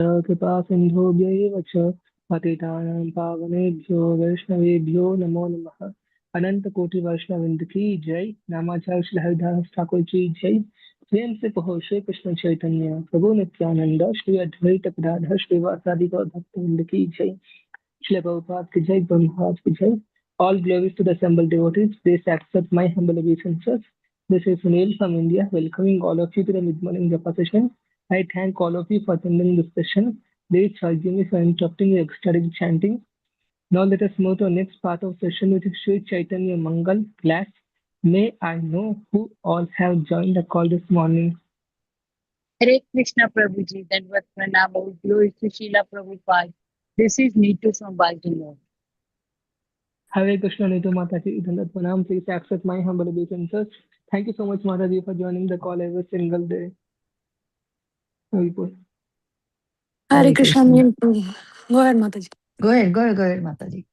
कृपा सिन्धुभ्यैव च पतितानां पावनेभ्यो वैष्णवेभ्यो नमो नमः। अनंत कोटि वैष्णवृंद की जय। नामाचार्य श्री हरिदास ठाकुर की जय। प्रेम से कहो श्री कृष्ण चैतन्य प्रभु नित्यानंद श्री अद्वैत गदाधर श्रीवासादि गौर भक्तवृंद की जय। श्री प्रभुपाद की जय, ब्रह्मपाद की जय। All glories to the assembled devotees. Please accept my humble obeisances. This is Sunil from India, welcoming all of you to the mid-morning Japa session. I thank all of you for attending this session. Please forgive me for interrupting your ecstatic chanting. Now let us move to the next part of session, which is Sri Chaitanya Mangal class. May I know who all have joined the call this morning? Hare Krishna Prabhuji, Dandavat Pranam, all glory to Srila Prabhupada. This is Neetu from Baltimore. Hare Krishna Neetu Mataji, Dandavat Pranam. Please accept my humble obeisances. Thank you so much, Mataji, for joining the call every single day. Very good. Hare Hare Krishna. Krishna. Go ahead, Mataji. Go ahead, Mataji.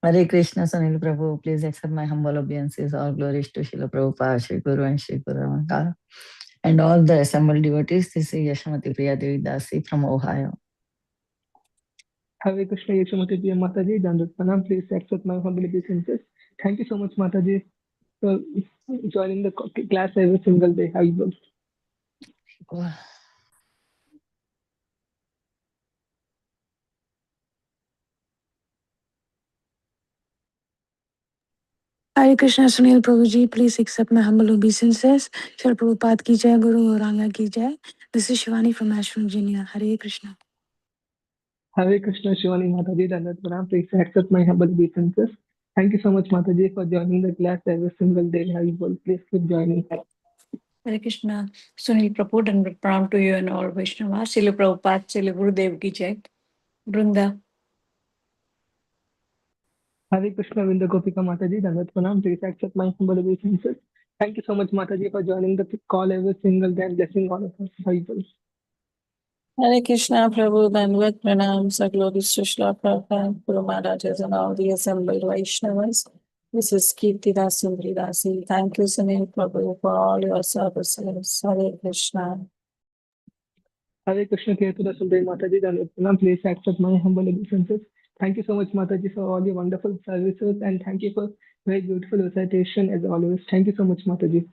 Hare Krishna, Sunil Prabhu. Please accept my humble obeisances. All glories to Srila Prabhupada, Shri Guru and Shri Guru Ramkara. And all the assembled devotees. This is Yashamati Priya Devi Dasi from Ohio. Hare Krishna Yashamati Priya Mataji, Dandavat Pranam. Please accept my humble obeisances. Thank you so much, Mataji, for joining the class every single day. How you doing? Hare Krishna, Sunil Prabhuji. Please accept my humble obeisances. Srila Prabhupada ki jai, Guru Gauranga ki jai. This is Shivani from Ashram, Virginia. Hare Krishna. Hare Krishna Shivani Mataji, Dandavat Pranam. Please accept my humble obeisances. Thank you so much, Mataji, for joining the class every single day. How you doing? Please keep joining. Hare Krishna, Sunil Prabhu, and pranam to you and all Vaishnavas. Srila Prabhupada, Srila Gurudev ki jai. Brunda. Hare Krishna Vinda Gopika Mataji, Dandavat Pranam. Please accept my humble obeisances. Thank you so much, Mataji, for joining the call every single day and blessing all of us. How you doing? Hare Krishna, Prabhu, Dandavat Pranam, Sagloris Shishla Prabhupada, Guru Maharajas, and all the assembled Vaishnavas. This is Kirti Dasi Indri Dasi. Thank you, Sunil Prabhu, for all your services. Hare Krishna. Hare Krishna Kirtana Sundari Mataji, Dandavat Pranam. Please accept my humble obeisances. Thank you so much, Mataji, for all your wonderful services and thank you for very beautiful recitation as always. Thank you so much, Mataji.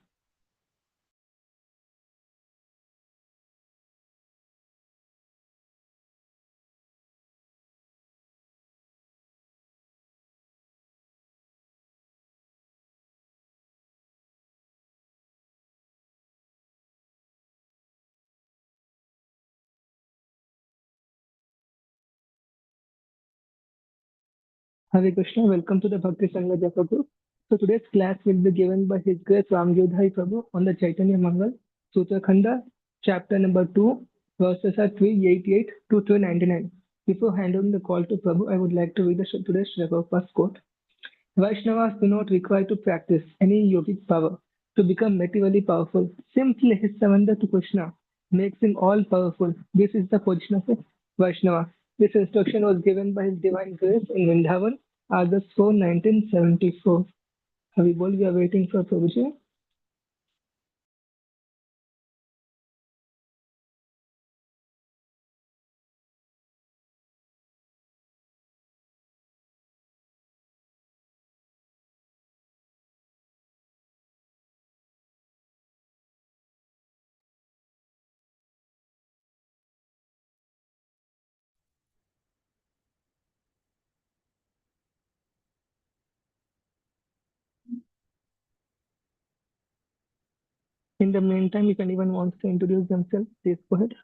Hare Krishna, welcome to the Bhakti Sangha Japa group. So today's class will be given by His Grace Ramgiridhari Prabhu on the Caitanya Mangal, Sutra Khanda, chapter number 2, verses are 388 to 399. Before handing the call to Prabhu, I would like to read today's Srila Prabhupada's quote. Vaishnavas do not require to practice any yogic power to become materially powerful. Simply his surrender to Krishna makes him all powerful. This is the position of a Vaishnava. This instruction was given by His Divine Grace in Vrindavan, August 4, 1974. Haribol, we are waiting for Prabhuji. In the meantime, if anyone wants to introduce themselves, please go ahead.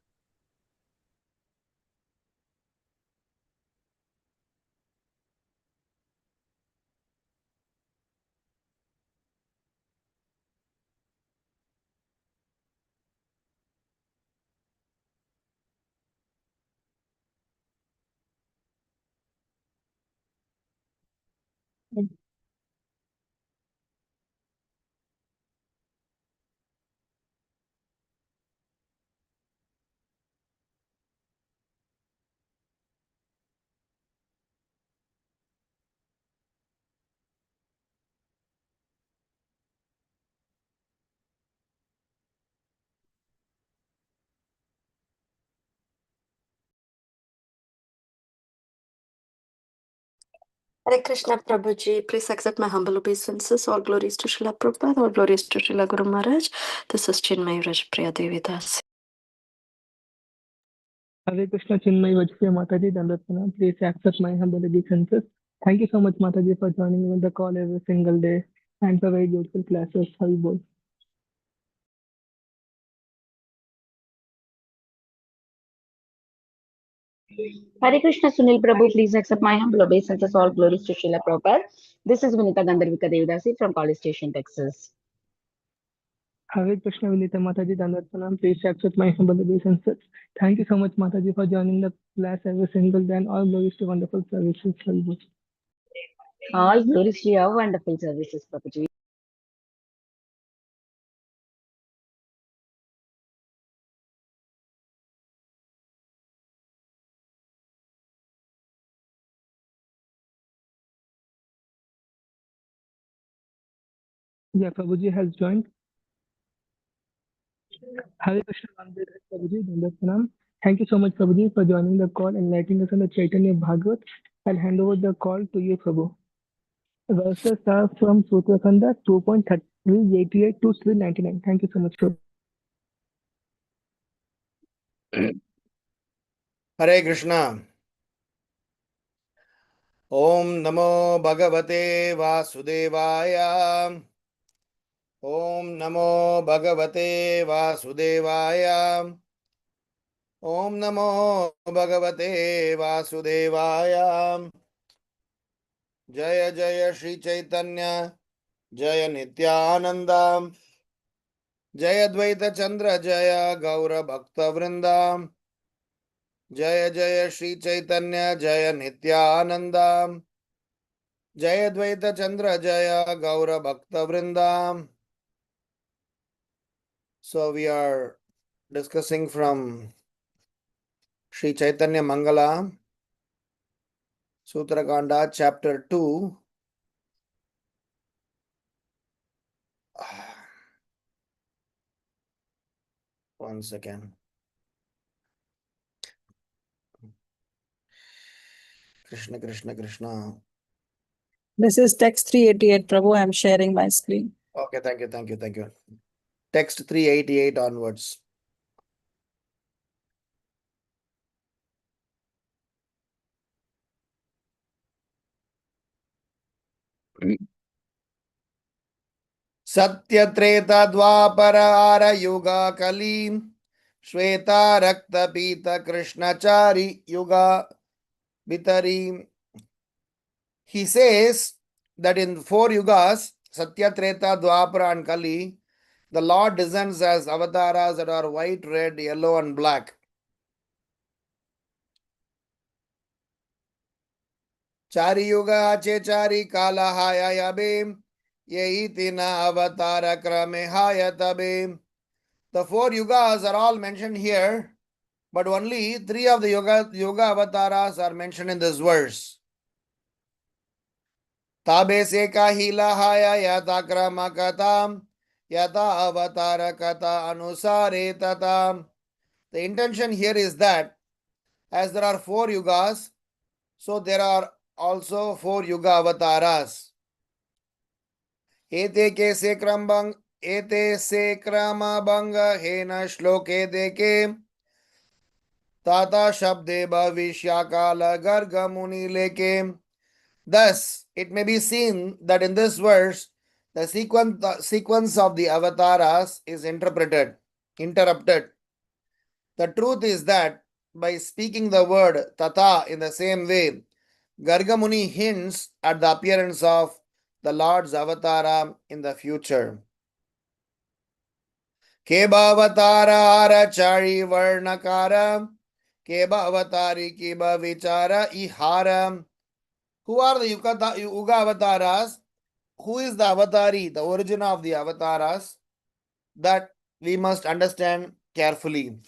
Hare Krishna Prabhuji, please accept my humble obeisances. All glories to Srila Prabhupada, all glories to Srila Guru Maharaj. This is Chinmay Raj Priya Devi Das. Hare Krishna Chinmay Vajpaya Mataji Dandatana. Please accept my humble obeisances. Thank you so much, Mataji, for joining me on the call every single day and for very beautiful classes. Hari Bol. Hare Krishna Sunil Prabhu, please accept my humble obeisances. All glories to Srila Prabhupada. This is Vinita Gandharvika Devdasi from College Station, Texas. Hare Krishna Vinita Mataji Dandatana. Please accept my humble obeisances. Thank you so much, Mataji, for joining the class every single day and all glories to wonderful services. Hari Bol. All glories to your wonderful services, Prabhuji. Yeah, Prabhuji has joined. Hare Krishna Ramgiridhari Prabhuji, Dandatana. Thank you so much, Prabhuji, for joining the call and enlightening us on the Chaitanya Bhagavat. I'll hand over the call to you, Prabhu. Verses are from Sutra Khanda 2.388 to 399. Thank you so much, Prabhu. Hare Krishna. Om Namo Bhagavate Vasudevaya. Om Namo Bhagavate Vasudevaya. Om Namo Bhagavate Vasudevaya. Jaya Jaya Shri Caitanya. Jaya Nityananda. Jaya Dvaita Chandra Jaya Gaura Bhakta Vrinda. Jaya Jaya Shri Caitanya Jaya Nityananda. Jaya Dvaita Chandra Jaya Gaura Bhakta Vrinda. So we are discussing from Sri Caitanya Mangala Sutra Khanda chapter 2. One second. Krishna Krishna Krishna. This is text 388, Prabhu. I'm sharing my screen. Okay, thank you. Text 388 onwards. Satya Treta Dwapara Ara Yuga Kali Shweta Rakta Pita Krishna Chari Yuga Vitari. He says that in 4 yugas, Satya, Treta, Dwapara and Kali, the Lord descends as avatars that are white, red, yellow and black. Chari yuga che chari kala haya yabe, ye itina avatara krame haya tabe. The 4 yugas are all mentioned here, but only 3 of the yoga avatars are mentioned in this verse. Tabe se kahila haya yata krama katam. Yata avatara kata anusare tata. The intention here is that as there are 4 yugas, so there are also 4 yuga avataras. Ete ke se krambang, ete se krama banga hena shloke deke tata shabde bhavishya kala garga muni leke. Thus, it may be seen that in this verse, the sequence of the avatars is interrupted. The truth is that by speaking the word tata in the same way, Gargamuni hints at the appearance of the Lord's avatara in the future. Keba avatara ara chari varnakara, keba avatari keba vichara ihara. Who are the Yuga avataras? Who is the avatari, the origin of the avatars? That we must understand carefully.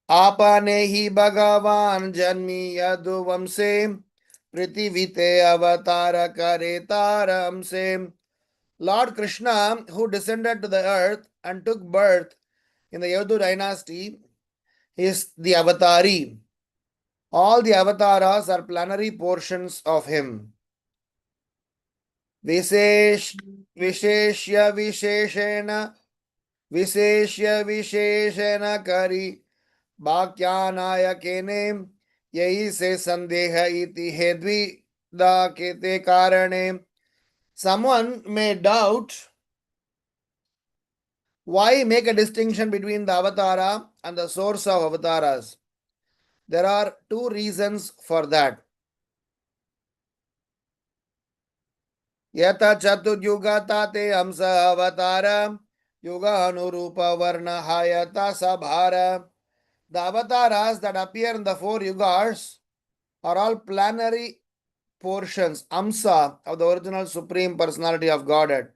Apane hi Bhagavan janmi yadu vamse prithivite avatara kare taramse. Lord Krishna, who descended to the earth and took birth in the Yadu dynasty, is the avatari. All the avatars are plenary portions of him. Visheshya Visheshena Kari Bhakyanaya Kene Yahi se Sandeha iti Hedvi da Kete Karane. Someone may doubt why make a distinction between the avatara and the source of avatars. There are two reasons for that. Yata Chaturyuga Tate Amsa Avatara Yuga Anurupa Varna Hayata Sabhara. The avatars that appear in the four yugas are all plenary portions, amsa, of the original Supreme Personality of Godhead.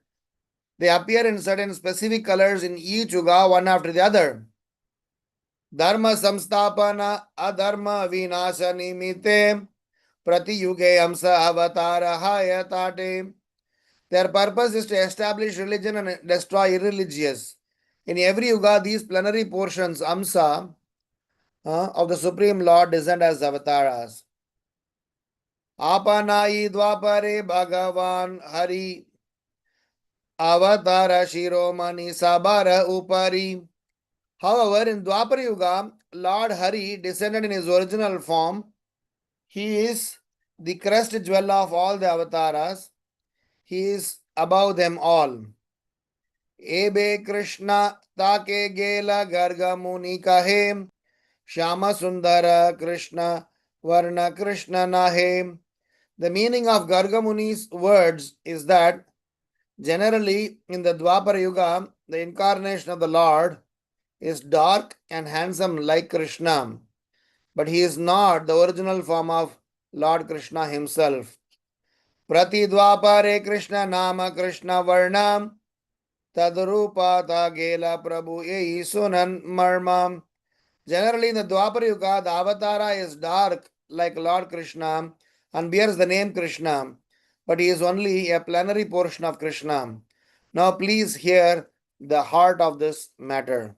They appear in certain specific colors in each yuga, one after the other. Dharma samstapana adharma vinasa nimite prati yuge amsa avatara hayatate. Their purpose is to establish religion and destroy irreligious. In every yuga, these plenary portions, amsa, of the Supreme Lord descend as avatars. Apanai Dwapare Bhagavan Hari Avatara Shiromani Sabara Upari. However, in Dwapara Yuga, Lord Hari descended in his original form. He is the crest jewel of all the avatars. He is above them all. Ebe Krishna Take Gela Garga Muni Kahe Shama Sundara Krishna Varna Krishna Nahe. The meaning of Garga Muni's words is that generally in the Dwapara Yuga, the incarnation of the Lord is dark and handsome like Krishna, but he is not the original form of Lord Krishna himself. Prati Dwapare Krishna Nama Krishna Varnam Tadrupa Tagela Prabhu Ei Sunan Marmam. Generally in the Dwapara Yuga, the avatara is dark like Lord Krishna and bears the name Krishna, but he is only a plenary portion of Krishna. Now please hear the heart of this matter.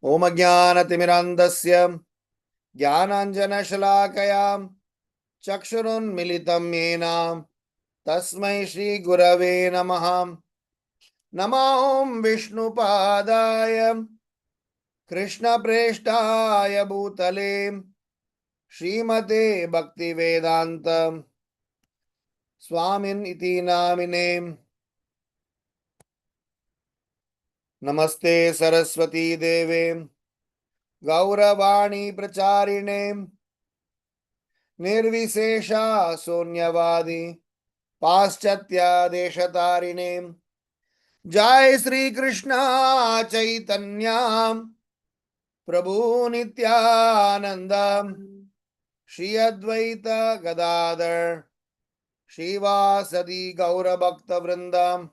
Om Jnana Timirandasya Jnananjana Shalakaya Chakshurun Militam Yena Tasmai Shri Gurave Namaha. Nama Om Vishnu Padaya Krishna Preshtaya Bhutale Srimate Bhakti Vedanta Swamin iti namine. Namaste Saraswati Deve Gauravani Pracharine Nirvisesha Sunyavadi Paschatya Deshatarine. Jai Sri Krishna Chaitanya Prabhu Nityananda Shri Advaita Gadadhar Shivasadi Gaura Bhakta Vrindam.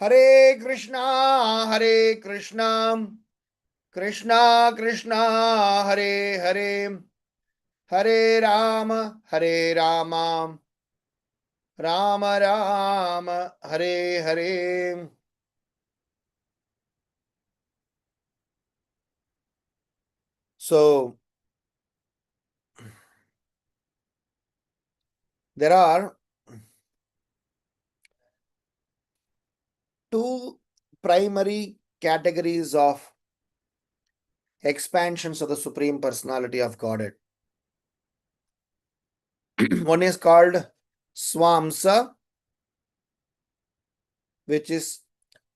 Hare Krishna, Krishna Krishna, Hare Hare, Hare Rama, Rama Rama, Hare Hare. So, there are two primary categories of expansions of the Supreme Personality of Godhead. One is called Swamsa, which is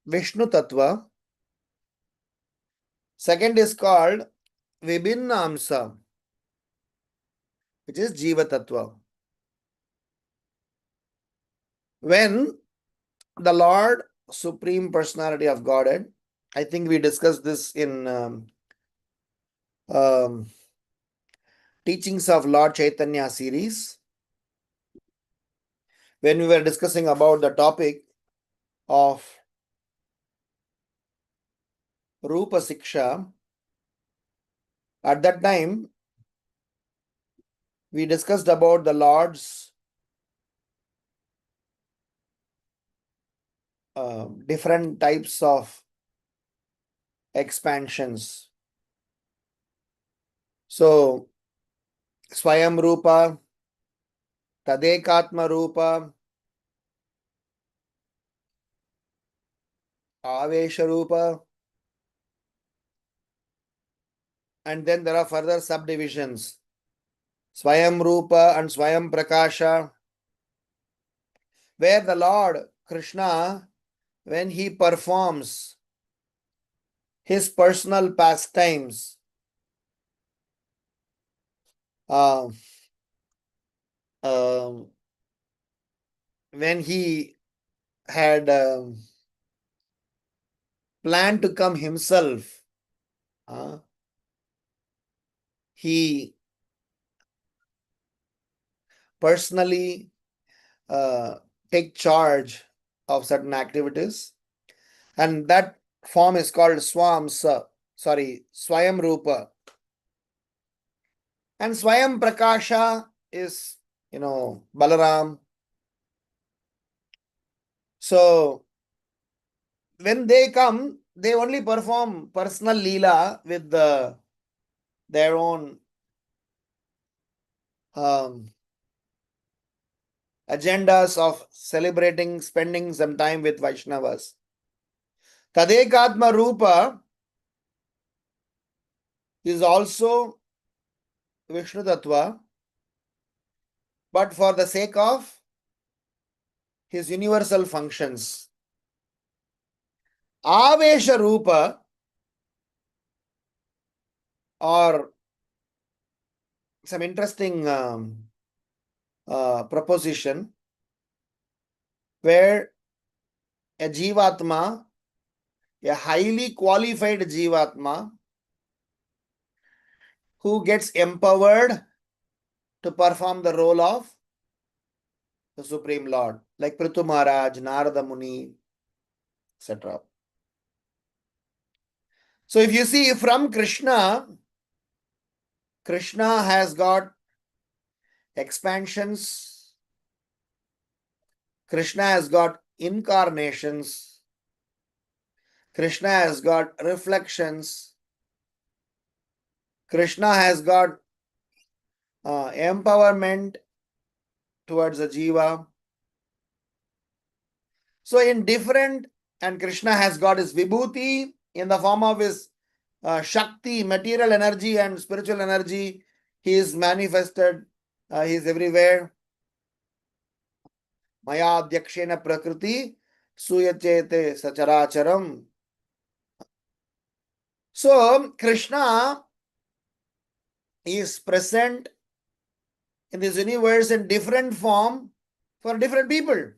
Vishnu Tattva. Second is called Vibhinnamsa, which is Jiva Tattva. When the Lord, Supreme Personality of Godhead, I think we discussed this in Teachings of Lord Caitanya series, when we were discussing about the topic of Rupa Siksha. At that time, we discussed about the Lord's different types of expansions. So, Swayam Rupa, Tadekatma Rupa, Avesha Rupa, and then there are further subdivisions. Swayam Rupa and Swayam Prakasha, where the Lord Krishna, when he performs his personal pastimes, um, when he had planned to come himself, he personally take charge of certain activities, and that form is called Swayam Rupa. And Swayam Prakasha is, Balaram. So, when they come, they only perform personal leela with their own agendas of celebrating, spending some time with Vaishnavas. Tadekatma Rupa is also Vishnu Tattva, but for the sake of his universal functions. Avesha Rupa, or some interesting proposition, where a Jivatma, a highly qualified Jivatma, who gets empowered to perform the role of the Supreme Lord, like Prithu Maharaj, Narada Muni, etc. So if you see from Krishna, Krishna has got expansions, Krishna has got incarnations, Krishna has got reflections, Krishna has got empowerment towards a jiva. So in different, and Krishna has got his vibhuti in the form of his Shakti, material energy and spiritual energy. He is manifested, he is everywhere. Maya Adhyakshena Prakriti Suyachete Sacharacharam. So Krishna is present in this universe in different form for different people.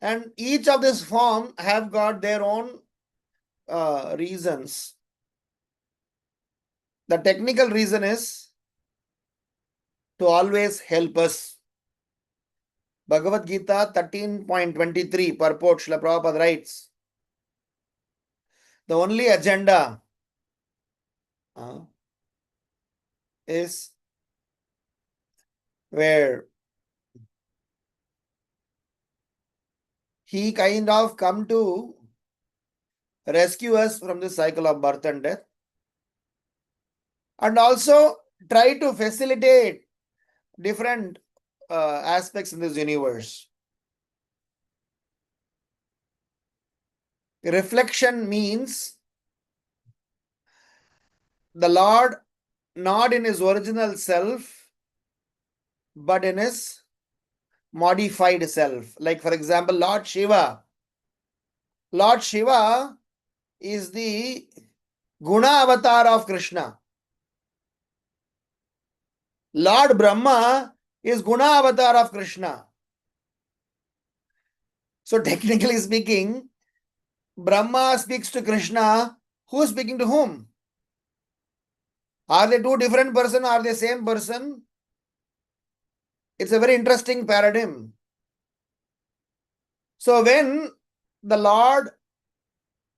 And each of this form have got their own reasons. The technical reason is to always help us. Bhagavad Gita 13.23 purport, Srila Prabhupada writes, the only agenda is where he kind of come to rescue us from the cycle of birth and death, and also try to facilitate different aspects in this universe. Reflection means the Lord not in his original self, but in his modified self. Like for example, Lord Shiva. Lord Shiva is the Guna avatar of Krishna. Lord Brahma is Guna avatar of Krishna. So technically speaking, Brahma speaks to Krishna. Who is speaking to whom? Are they two different persons? Are they same person? It's a very interesting paradigm. So when the Lord,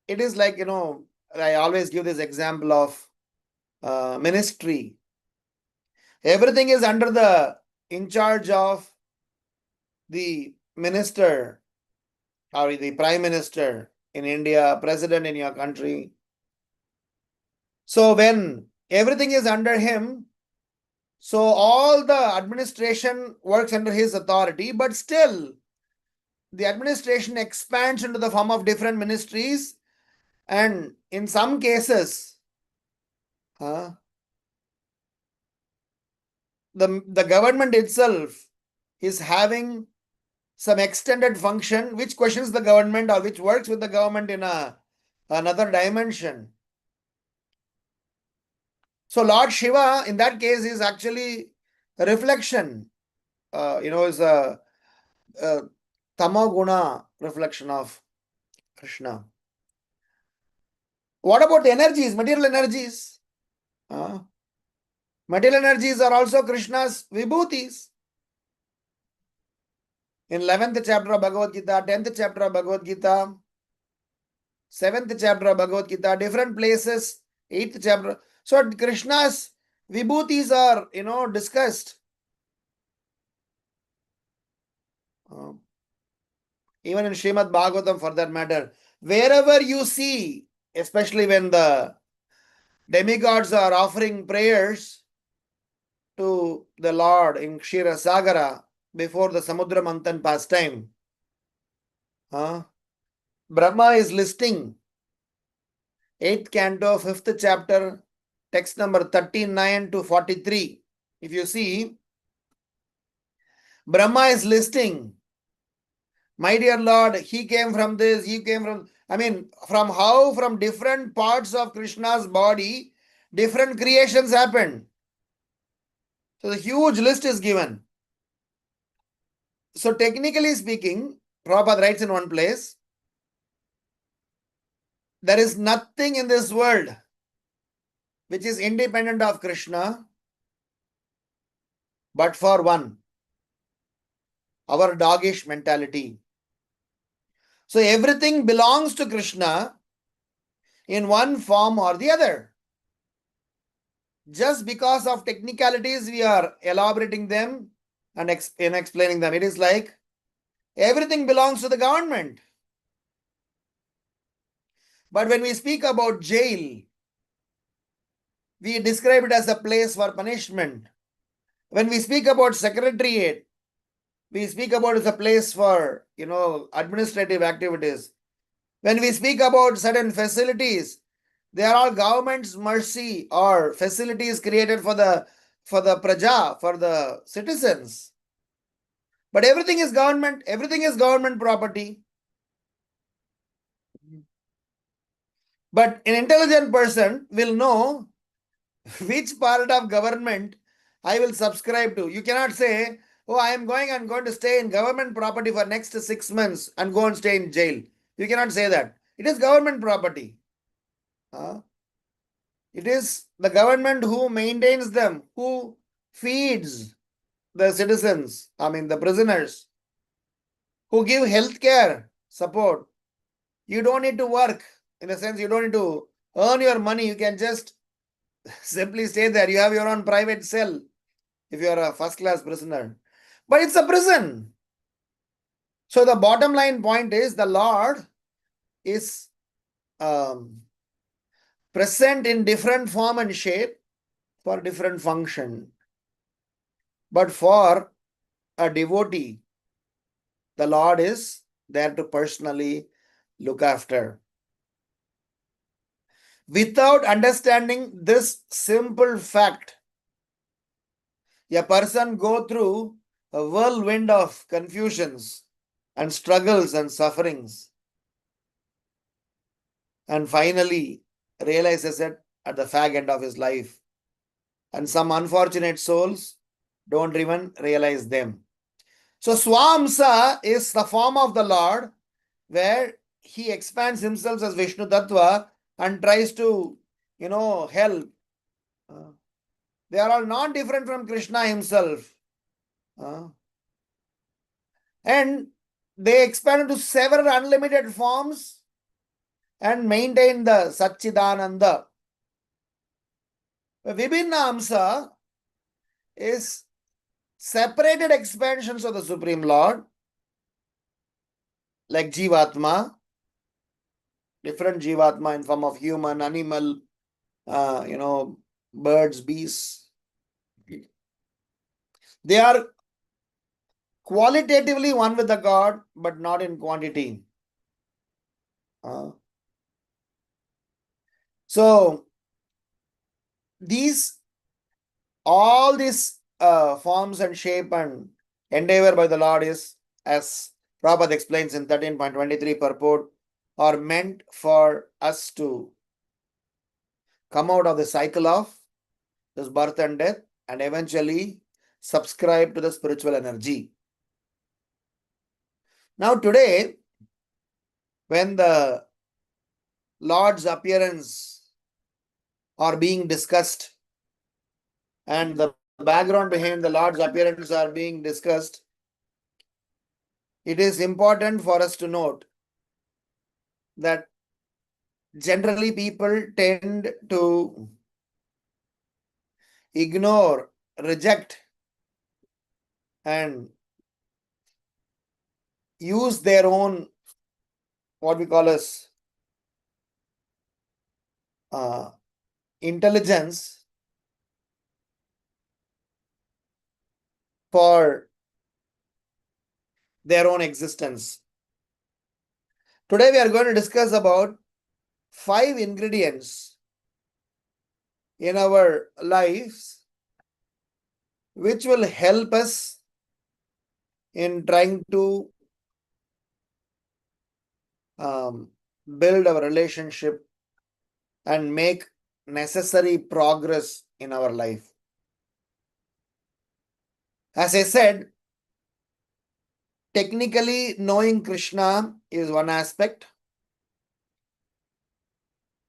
it is like, I always give this example of ministry. Everything is under the in charge of the minister or the prime minister in India, president in your country. So when everything is under him, so all the administration works under his authority, but still the administration expands into the form of different ministries, and in some cases, the government itself is having some extended function which questions the government or which works with the government in another dimension. So Lord Shiva in that case is actually a reflection, is a tamoguna reflection of Krishna. What about the energies, material energies? Material energies are also Krishna's vibhutis. In 11th chapter of Bhagavad Gita, 10th chapter of Bhagavad Gita, 7th chapter of Bhagavad Gita, different places, 8th chapter. So Krishna's vibhutis are, discussed. Even in Srimad Bhagavatam for that matter, wherever you see, especially when the demigods are offering prayers to the Lord in Kshira Sagara before the Samudra Manthan pastime, Brahma is listing 8th canto, 5th chapter, text number 39 to 43. If you see, Brahma is listing, my dear Lord, he came from this, he came from, from different parts of Krishna's body, different creations happened. So the huge list is given. So technically speaking, Prabhupada writes in one place, there is nothing in this world which is independent of Krishna, but for one, our doggish mentality. So everything belongs to Krishna in one form or the other. Just because of technicalities, we are elaborating them and explaining them. It is like everything belongs to the government. But when we speak about jail, we describe it as a place for punishment. When we speak about secretariat, we speak about it as a place for, administrative activities. When we speak about certain facilities, they are all government's mercy or facilities created for the praja, for the citizens. But everything is government property. But an intelligent person will know which part of government I will subscribe to. You cannot say, oh, I'm going to stay in government property for next 6 months and go and stay in jail. You cannot say that. It is government property. It is the government who maintains them, who feeds the citizens, the prisoners, who give healthcare support. You don't need to work. In a sense, you don't need to earn your money. You can just simply stay there. You have your own private cell if you are a first-class prisoner. But it's a prison. So the bottom line point is the Lord is present in different form and shape for different function. But for a devotee, the Lord is there to personally look after. Without understanding this simple fact, a person go through a whirlwind of confusions and struggles and sufferings, and finally realizes it at the fag end of his life. And some unfortunate souls don't even realize them. So Swamsa is the form of the Lord where he expands himself as Vishnu Tattva and tries to, help. They are all not different from Krishna himself. And they expand into several unlimited forms and maintain the Satchidananda. Vibhinna Amsa is separated expansions of the Supreme Lord, like Jivatma, different Jivatma in form of human, animal, birds, bees. They are qualitatively one with the God, but not in quantity. So all these forms and shape and endeavor by the Lord is, as Prabhupada explains in 13.23 purport, are meant for us to come out of the cycle of this birth and death and eventually subscribe to the spiritual energy. Now today, when the Lord's appearance are being discussed and the background behind the Lord's appearance are being discussed, it is important for us to note that generally people tend to ignore, reject, and use their own, what we call as intelligence for their own existence. Today we are going to discuss about 5 ingredients in our lives which will help us in trying to build our relationship and make necessary progress in our life. As I said, technically knowing Krishna is one aspect,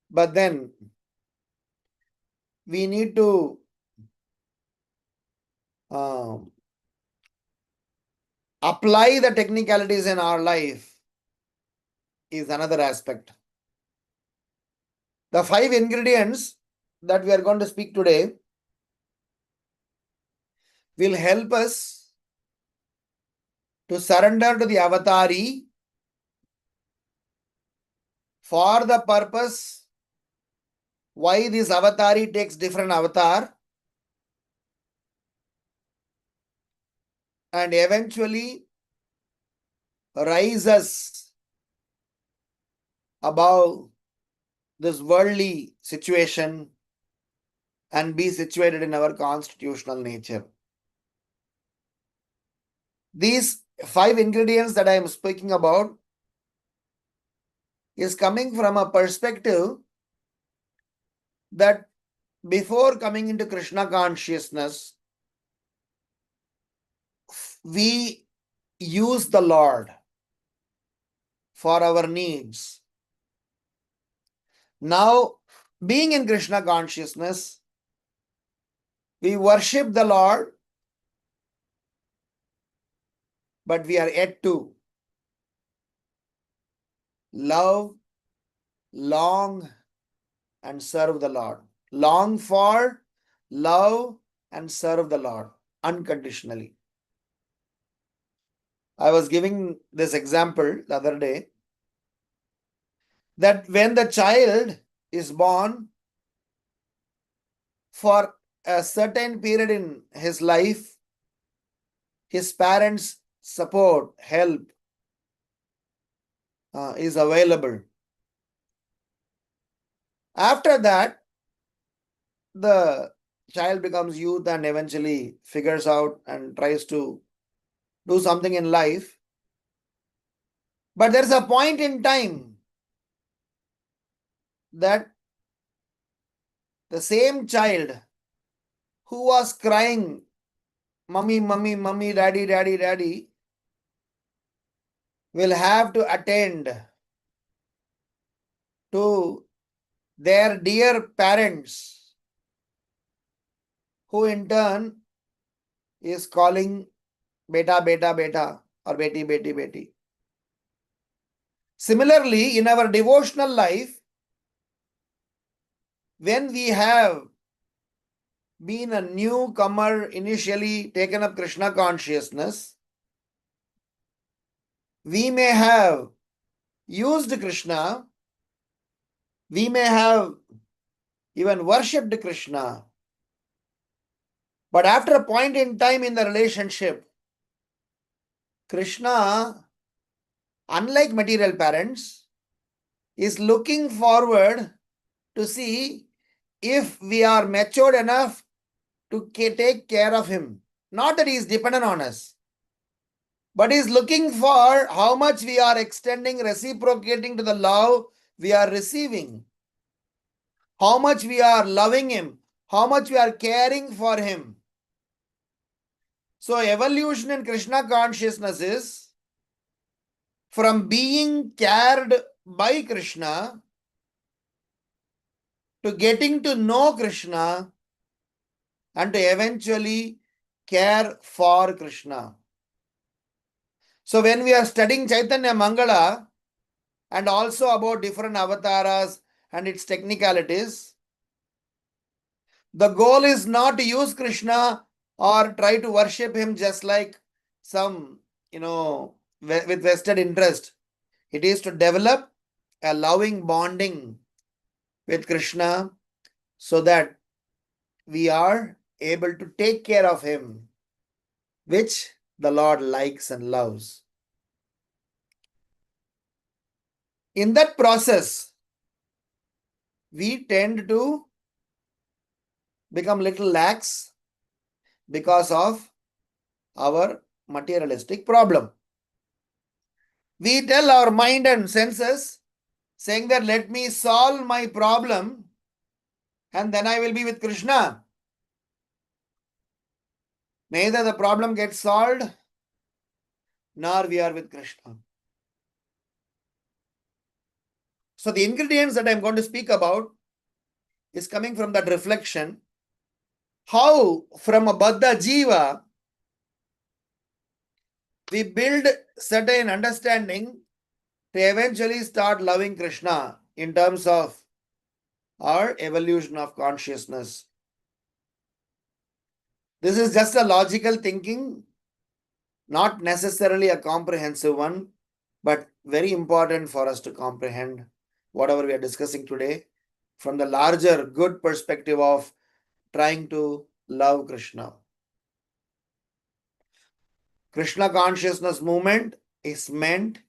but then we need to apply the technicalities in our life is another aspect. The 5 ingredients that we are going to speak today will help us to surrender to the avatari for the purpose why this avatari takes different avatar and eventually rises above this worldly situation and be situated in our constitutional nature. These 5 ingredients that I am speaking about is coming from a perspective that before coming into Krishna consciousness, we use the Lord for our needs. Now, being in Krishna consciousness, we worship the Lord, but we are yet to love, long, and serve the Lord. Long for, love, and serve the Lord unconditionally. I was giving this example the other day that when the child is born, for a certain period in his life, his parents' support, help is available. After that, the child becomes youth and eventually figures out and tries to do something in life. But there's a point in time that the same child who was crying, "Mummy, mummy, mummy, daddy, daddy, daddy," will have to attend to their dear parents, who in turn is calling beta, beta, beta, or beti, beti, beti. Similarly, in our devotional life, when we have been a newcomer, initially taken up Krishna consciousness, we may have used Krishna, we may have even worshipped Krishna. But after a point in time in the relationship, Krishna, unlike material parents, is looking forward to see if we are matured enough to take care of him. Not that he is dependent on us, but he is looking for how much we are extending, reciprocating to the love we are receiving. How much we are loving him, how much we are caring for him. So evolution in Krishna consciousness is from being cared by Krishna to getting to know Krishna and to eventually care for Krishna. So when we are studying Caitanya Mangala and also about different avatars and its technicalities, the goal is not to use Krishna or try to worship him just like some, with vested interest. It is to develop a loving bonding with Krishna so that we are able to take care of him, which the Lord likes and loves. In that process, we tend to become little lax because of our materialistic problem. We tell our mind and senses, saying that let me solve my problem and then I will be with Krishna. Neither the problem gets solved nor we are with Krishna. So the ingredients that I am going to speak about is coming from that reflection. How from a Baddha Jiva we build certain understanding to eventually start loving Krishna in terms of our evolution of consciousness. This is just a logical thinking, not necessarily a comprehensive one, but very important for us to comprehend whatever we are discussing today from the larger good perspective of trying to love Krishna. Krishna consciousness movement is meant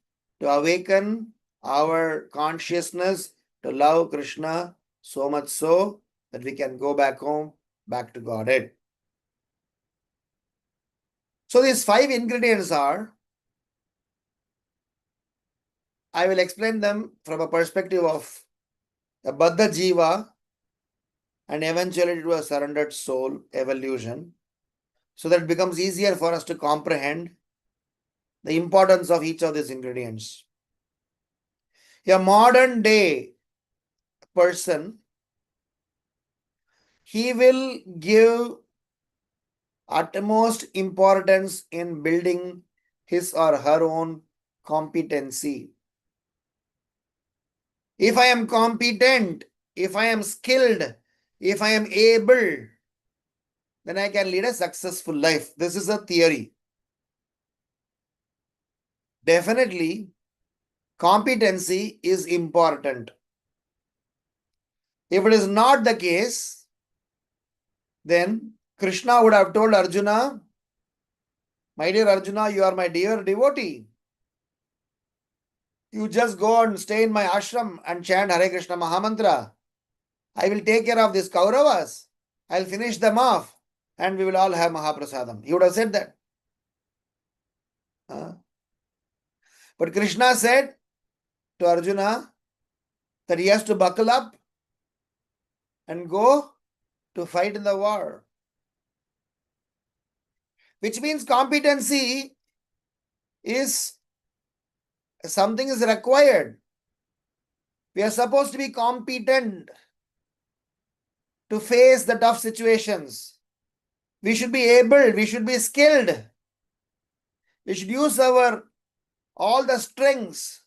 to awaken our consciousness to love Krishna so much so that we can go back home, back to Godhead. So these 5 ingredients are, I will explain them from a perspective of a Baddha Jiva and eventually to a surrendered soul evolution, so that it becomes easier for us to comprehend the importance of each of these ingredients. A modern day person, he will give utmost importance in building his or her own competency. If I am competent, if I am skilled, if I am able, then I can lead a successful life. This is a theory. Definitely, competency is important. If it is not the case, then Krishna would have told Arjuna, my dear Arjuna, you are my dear devotee. You just go and stay in my ashram and chant Hare Krishna Mahamantra. I will take care of these Kauravas. I'll finish them off and we will all have Mahaprasadam. He would have said that. But Krishna said to Arjuna that he has to buckle up and go to fight in the war. Which means competency is something is required. We are supposed to be competent to face the tough situations. We should be able, we should be skilled. We should use all the strengths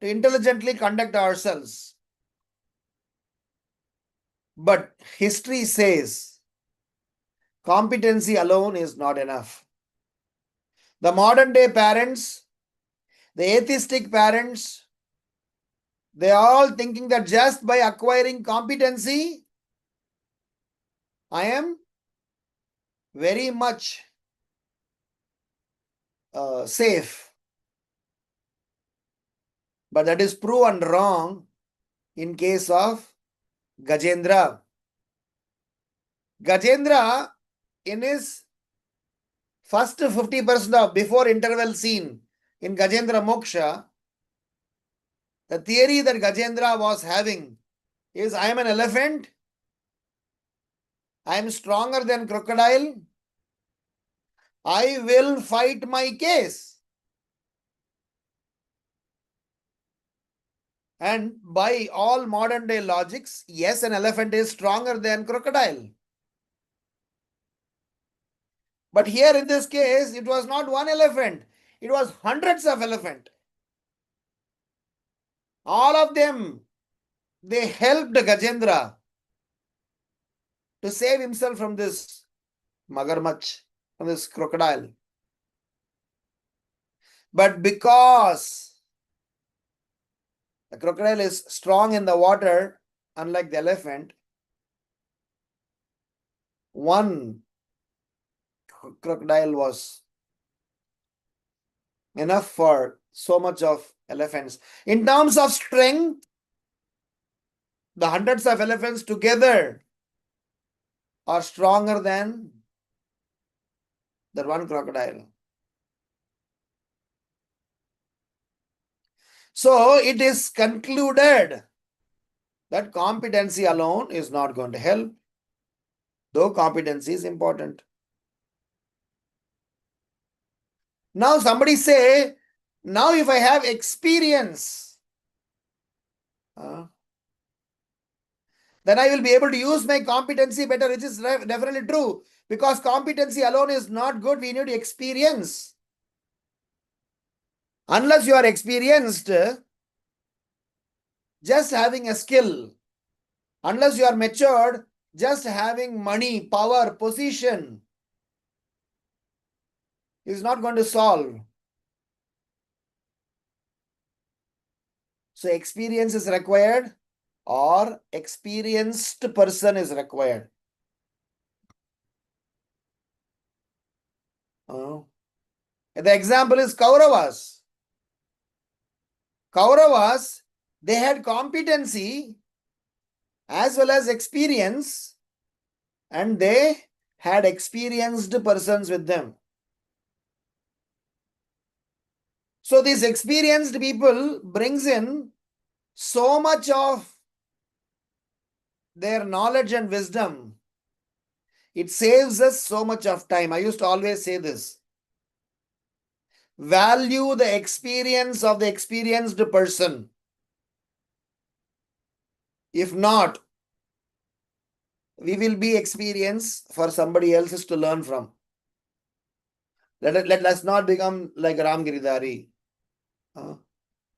to intelligently conduct ourselves. But history says competency alone is not enough. The modern day parents, the atheistic parents, They are all thinking that just by acquiring competency, I am very much safe. But that is proven wrong in case of Gajendra. Gajendra, in his first 50% of before interval scene in Gajendra Moksha, the theory that Gajendra was having is, I am an elephant, I am stronger than crocodile, I will fight my case. And by all modern day logics, yes, an elephant is stronger than crocodile. But here in this case, it was not one elephant, it was hundreds of elephants. All of them, they helped Gajendra to save himself from this magarmach, from this crocodile. But because the crocodile is strong in the water, unlike the elephant, one crocodile was enough for so much of elephants. In terms of strength, the hundreds of elephants together are stronger than that one crocodile. So it is concluded that competency alone is not going to help, though competency is important. Now somebody say, now if I have experience, then I will be able to use my competency better, which is definitely true. Because competency alone is not good, we need experience. Unless you are experienced, just having a skill, unless you are matured, just having money, power, position is not going to solve. So experience is required, or experienced person is required. The example is Kauravas. Kauravas, they had competency as well as experience, and they had experienced persons with them. So these experienced people brings in so much of their knowledge and wisdom. It saves us so much of time. I used to always say this. Value the experience of the experienced person. If not, we will be experienced for somebody else to learn from. Let us not become like Ramgiridhari.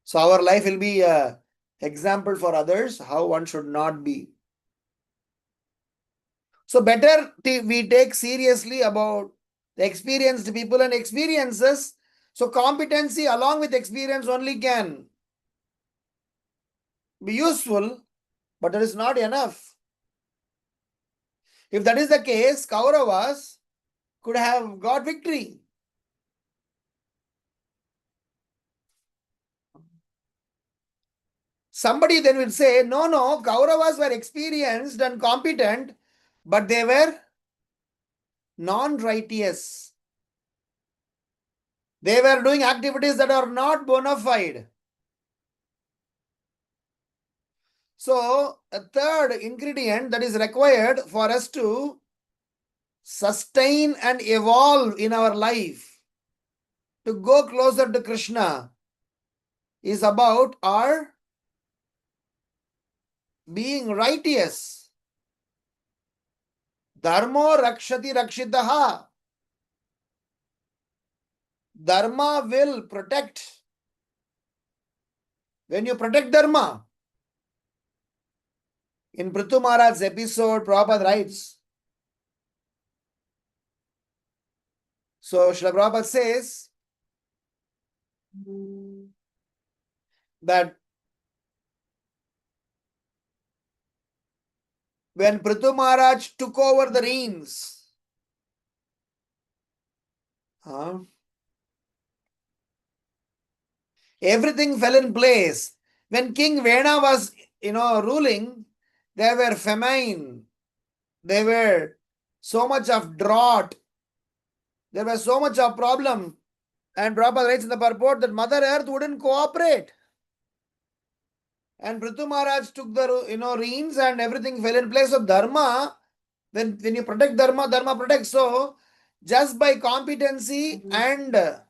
So our life will be an example for others how one should not be. So better we take seriously about the experienced people and experiences. So competency along with experience only can be useful, but that is not enough. If that is the case, Kauravas could have got victory. Somebody then will say, no, Kauravas were experienced and competent, but they were non-righteous. They were doing activities that are not bona fide. So, a third ingredient that is required for us to sustain and evolve in our life, to go closer to Krishna, is about our being righteous. Dharmo rakshati rakshitaha. Dharma will protect. When you protect Dharma, in Prithu Maharaj's episode, Prabhupada writes, so Srila Prabhupada says that when Prithu Maharaj took over the reins, everything fell in place. When King Vena was, ruling, there were famine. There were so much of drought. There was so much of problem. And Prabhupada writes in the purport that Mother Earth wouldn't cooperate. And Prithu Maharaj took the reins and everything fell in place. So Dharma, when you protect Dharma, Dharma protects. So just by competency and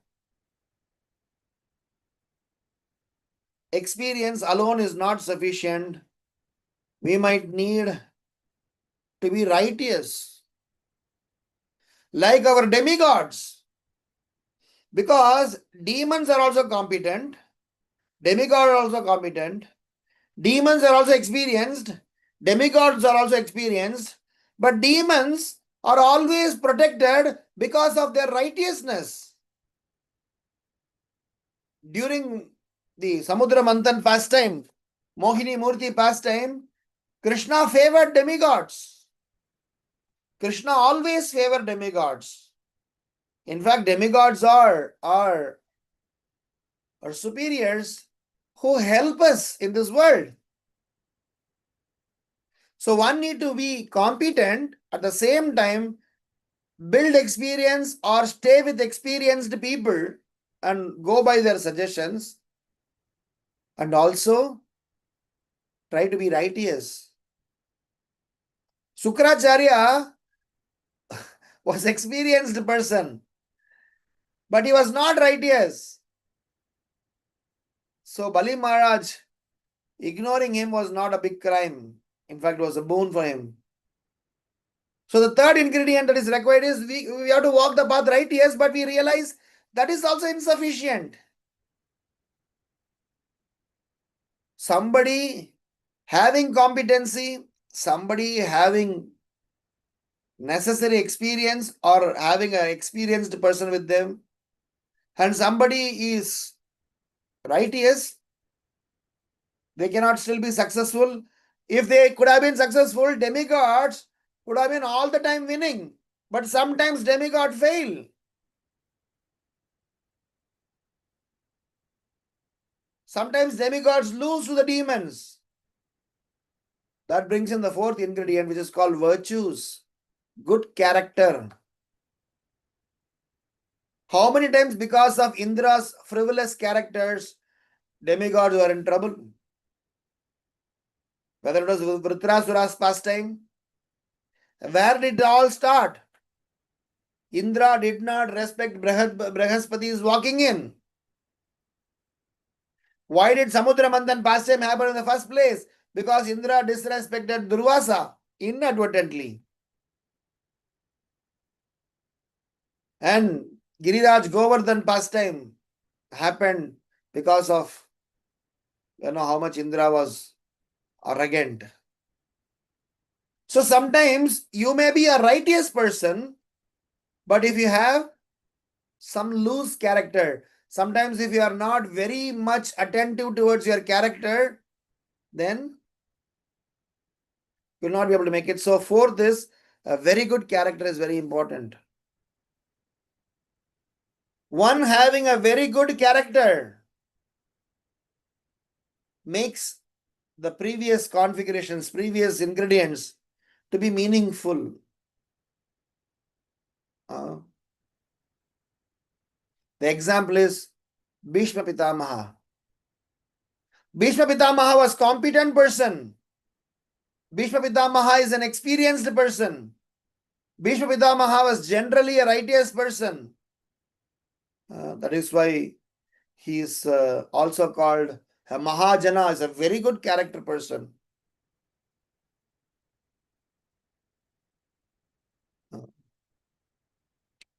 experience alone is not sufficient. We might need to be righteous, like our demigods, because demons are also competent, demigods are also competent, demons are also experienced, demigods are also experienced, but demons are always protected because of their righteousness. During the Samudra Manthan pastime, Mohini Murti pastime, Krishna favored demigods. Krishna always favored demigods. In fact, demigods are superiors who help us in this world. So one need to be competent, at the same time build experience or stay with experienced people and go by their suggestions, and also try to be righteous. Sukracharya was experienced person, but he was not righteous. So Bali Maharaj ignoring him was not a big crime. In fact, it was a boon for him. So the third ingredient that is required is we have to walk the path right, yes, but we realize that is also insufficient. Somebody having competency, somebody having necessary experience or having an experienced person with them, and somebody is righteous, they cannot still be successful. If they could have been successful, demigods would have been all the time winning. But sometimes demigods fail. Sometimes demigods lose to the demons. That brings in the fourth ingredient, which is called virtues. Good character. How many times, because of Indra's frivolous characters, demigods were in trouble? Whether it was Vritrasura's pastime. Where did it all start? Indra did not respect Brahaspati's walking in. Why did Samudra Manthan pastime happen in the first place? Because Indra disrespected Durvasa inadvertently. And Giriraj Govardhan pastime happened because of how much Indra was arrogant. So sometimes you may be a righteous person, but if you have some loose character, sometimes if you are not very much attentive towards your character, then you will not be able to make it. So for this, a very good character is very important. One having a very good character makes the previous configurations, previous ingredients to be meaningful. The example is Bhishma Pitamaha. Bhishma Pitamaha was a competent person. Bhishma Pitamaha is an experienced person. Bhishma Pitamaha was generally a righteous person. That is why he is also called a Mahajana, is a very good character person.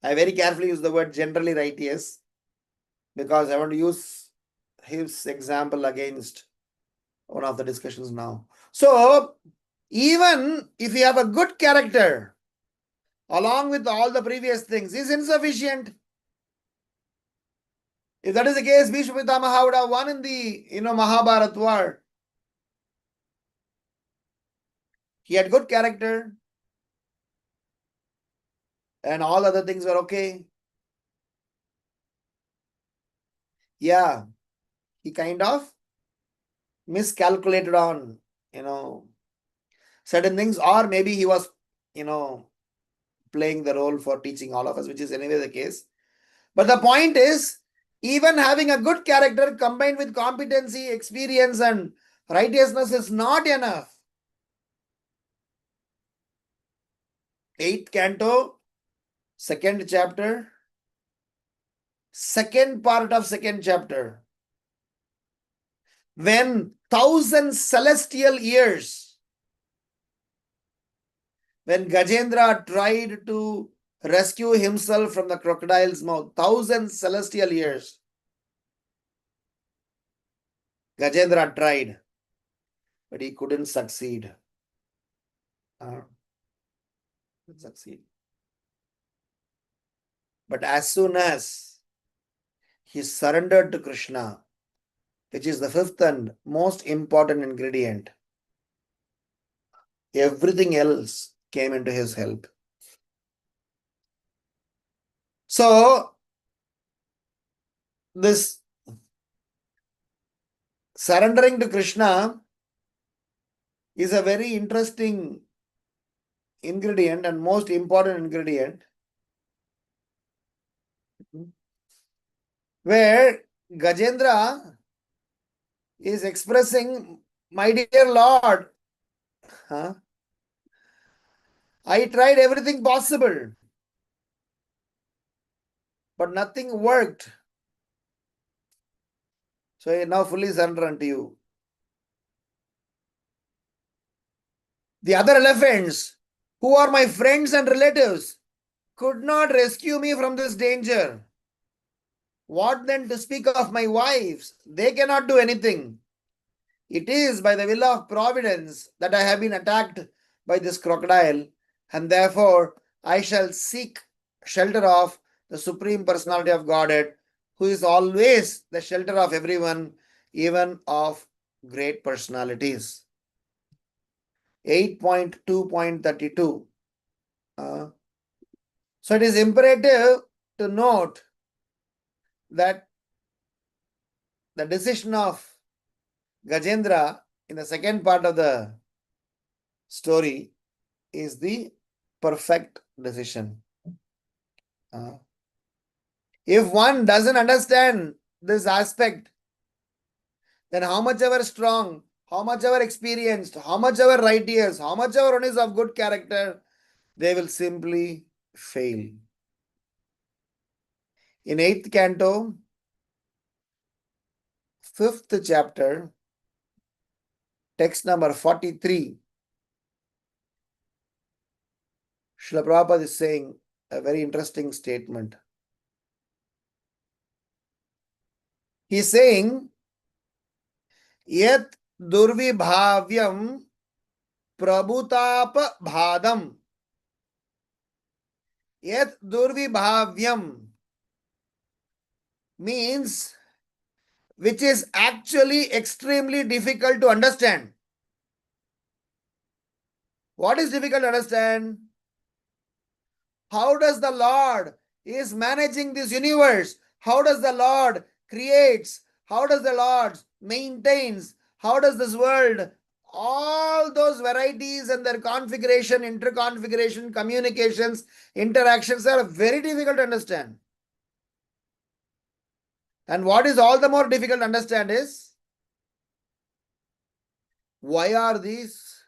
I very carefully use the word generally righteous because I want to use his example against one of the discussions now. So, even if you have a good character, along with all the previous things, is insufficient. If that is the case, Bhishma Pitamaha would have won in the Mahabharata war. He had good character and all other things were okay. Yeah, he kind of miscalculated on, certain things, or maybe he was, playing the role for teaching all of us, which is anyway the case. But the point is, even having a good character combined with competency, experience, and righteousness is not enough. 8th canto, 2nd chapter, second part of 2nd chapter. When 1,000 celestial years, when Gajendra tried to rescue himself from the crocodile's mouth, 1,000 celestial years, Gajendra tried, but he couldn't succeed. But as soon as he surrendered to Krishna, which is the 5th and most important ingredient, everything else came into his help. So, this surrendering to Krishna is a very interesting ingredient and most important ingredient, where Gajendra is expressing, my dear Lord, I tried everything possible, but nothing worked. So I now fully surrender unto you. The other elephants, who are my friends and relatives, could not rescue me from this danger. What then to speak of my wives? They cannot do anything. It is by the will of providence that I have been attacked by this crocodile, and therefore I shall seek shelter of the Supreme Personality of Godhead, who is always the shelter of everyone, even of great personalities. 8.2.32. So it is imperative to note that the decision of Gajendra in the second part of the story is the perfect decision. If one doesn't understand this aspect, then how much ever strong, how much ever experienced, how much ever righteous, how much ever one is of good character, they will simply fail. In 8th canto, 5th chapter, text number 43, Srila Prabhupada is saying a very interesting statement. He is saying, Yat durvibhavyam prabhutapa bhadam. Yat durvibhavyam means which is actually extremely difficult to understand. What is difficult to understand? How does the Lord is managing this universe? How does the Lord creates? How does the Lord maintains? How does this world? All those varieties and their configuration, interconfiguration, communications, interactions are very difficult to understand. And what is all the more difficult to understand is, why are these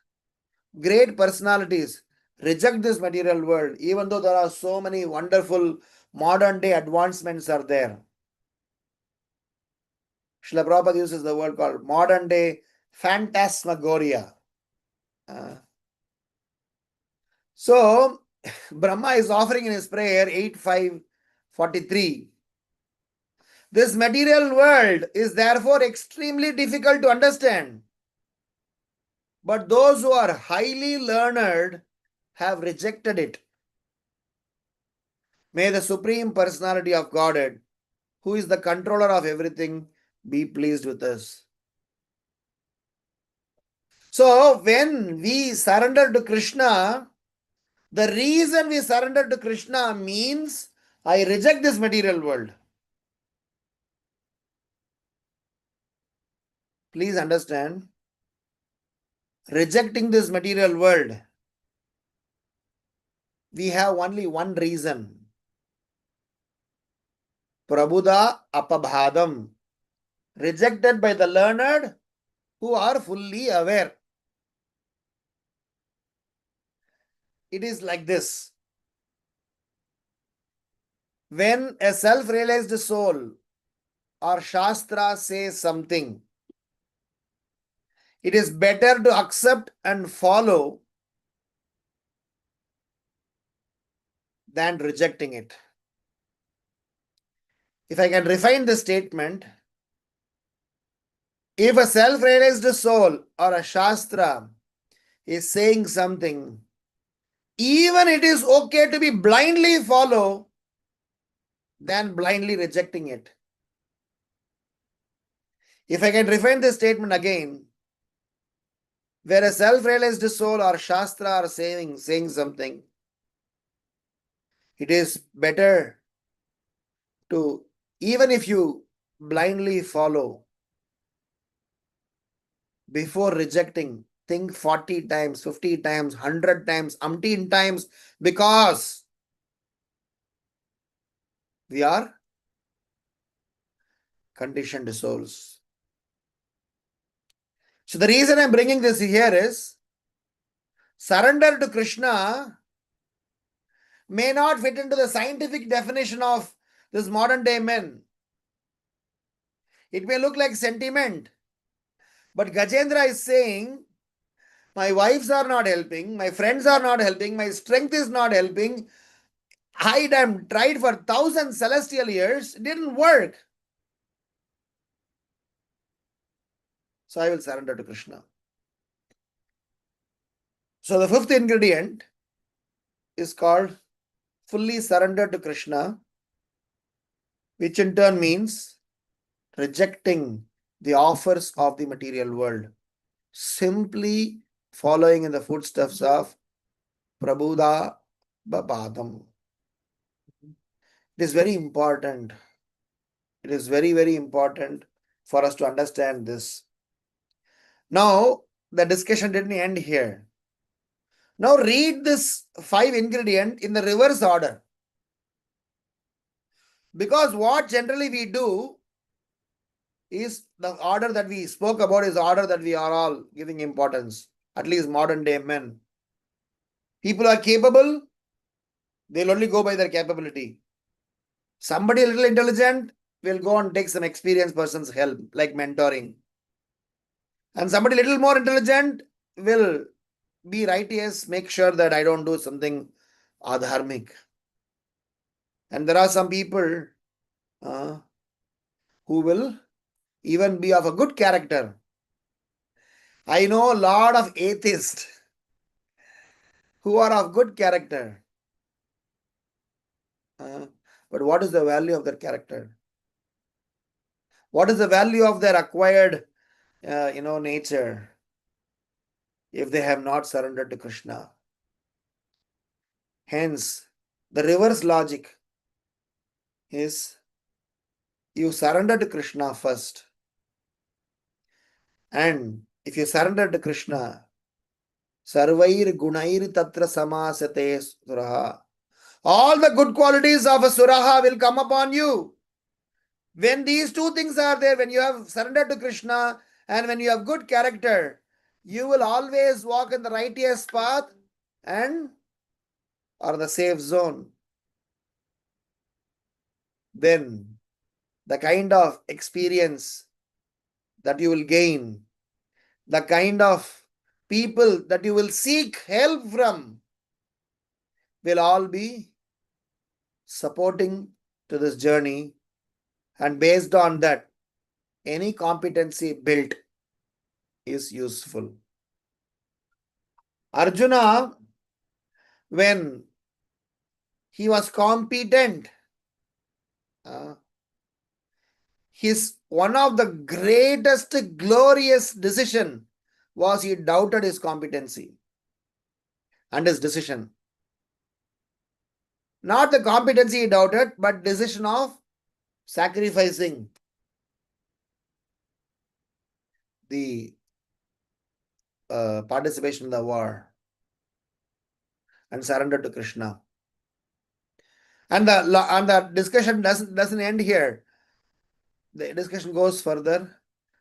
great personalities reject this material world, even though there are so many wonderful modern day advancements are there? Srila Prabhupada uses the word called modern day phantasmagoria. So, Brahma is offering in his prayer 8.5.43. This material world is therefore extremely difficult to understand. But those who are highly learned have rejected it. May the Supreme Personality of Godhead, who is the controller of everything, be pleased with us. So when we surrender to Krishna, the reason we surrender to Krishna means I reject this material world. Please understand, rejecting this material world, we have only one reason. Prabhuda apabhadam. Rejected by the learned who are fully aware. It is like this. When a self-realized soul or Shastra says something, it is better to accept and follow than rejecting it. If I can refine this statement, if a self-realized soul or a Shastra is saying something, even it is okay to be blindly follow than blindly rejecting it. If I can refine this statement again, where a self-realized soul or Shastra are saying something, it is better to, even if you blindly follow, before rejecting, think 40 times, 50 times, 100 times, umpteen times, because we are conditioned souls. So the reason I'm bringing this here is, surrender to Krishna may not fit into the scientific definition of this modern day men. It may look like sentiment, but Gajendra is saying, my wives are not helping, my friends are not helping, my strength is not helping. I damn tried for 1,000 celestial years, it didn't work. So I will surrender to Krishna. So the fifth ingredient is called fully surrender to Krishna, which in turn means rejecting the offers of the material world, simply following in the footsteps of Prabhuda Bapadam. It is very important. It is very, very important for us to understand this. Now, the discussion didn't end here. Now read this 5 ingredient in the reverse order. Because what generally we do is, the order that we spoke about is the order that we are all giving importance, at least modern day men. People are capable, they'll only go by their capability. Somebody a little intelligent will go and take some experienced person's help, like mentoring. And somebody a little more intelligent will be righteous, make sure that I don't do something adharmic. And there are some people who will even be of a good character. I know a lot of atheists who are of good character. But what is the value of their character? What is the value of their acquired nature if they have not surrendered to Krishna? Hence, the reverse logic is, you surrender to Krishna first. And if you surrender to Krishna, sarvair gunair tatra samasate suraha. All the good qualities of a suraha will come upon you. When these two things are there, when you have surrendered to Krishna and when you have good character, you will always walk in the righteous path and or the safe zone. Then the kind of experience that you will gain, the kind of people that you will seek help from, will all be supporting to this journey. And based on that, any competency built is useful. Arjuna, when he was competent, his one of the greatest glorious decision was he doubted his competency and his decision. Not the competency he doubted, but decision of sacrificing the participation in the war and surrender to Krishna. And the discussion doesn't end here. The discussion goes further,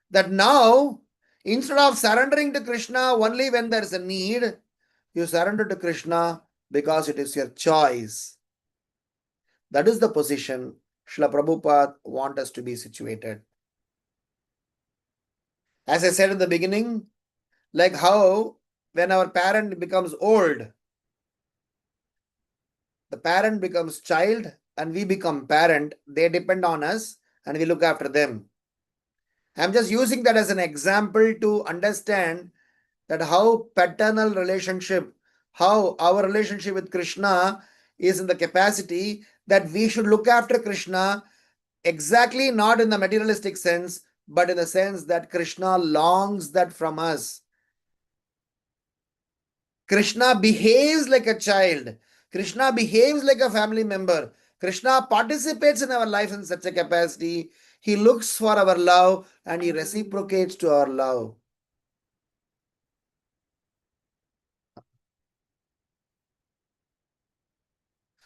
that now, instead of surrendering to Krishna only when there is a need, you surrender to Krishna because it is your choice. That is the position Srila Prabhupada wants us to be situated. As I said in the beginning, like how when our parent becomes old, the parent becomes child and we become parent, they depend on us and we look after them. I'm just using that as an example to understand that how paternal relationship, how our relationship with Krishna is in the capacity that we should look after Krishna, exactly not in the materialistic sense, but in the sense that Krishna longs that from us. Krishna behaves like a child. Krishna behaves like a family member. Krishna participates in our life in such a capacity. He looks for our love and he reciprocates to our love.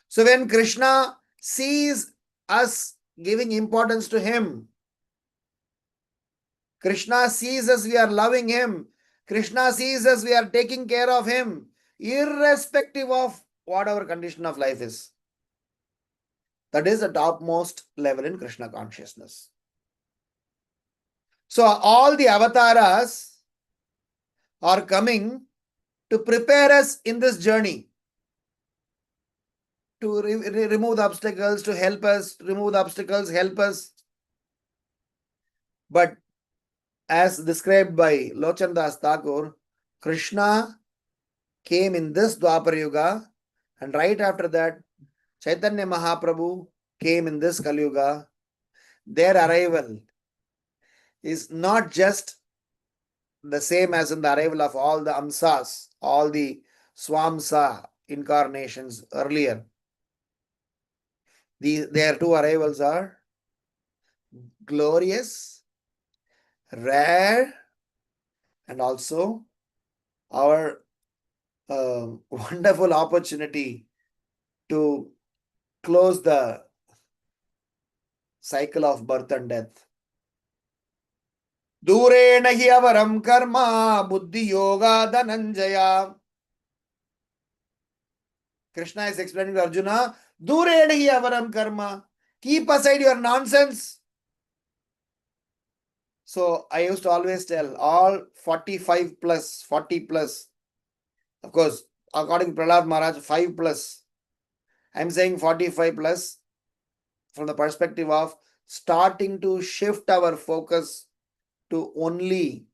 So when Krishna sees us giving importance to him, Krishna sees us, we are loving him. Krishna sees us, we are taking care of him, irrespective of what our condition of life is. That is the topmost level in Krishna consciousness. So all the avatars are coming to prepare us in this journey, to remove the obstacles, to help us, remove the obstacles, help us. But as described by Lochan Das Thakur, Krishna came in this Dwapar Yuga, and right after that, Caitanya Mahaprabhu came in this Kali Yuga. Their arrival is not just the same as in the arrival of all the Amsas, all the Swamsa incarnations earlier. Their two arrivals are glorious, rare, and also our wonderful opportunity to close the cycle of birth and death. Durena hi avaram karma buddhi yoga dhananjaya. Krishna is explaining to Arjuna, Durena hi avaram karma. Keep aside your nonsense. So I used to always tell all 45 plus, 40 plus. Of course, according to Prahlad Maharaj, 5 plus. I'm saying 45 plus from the perspective of starting to shift our focus to only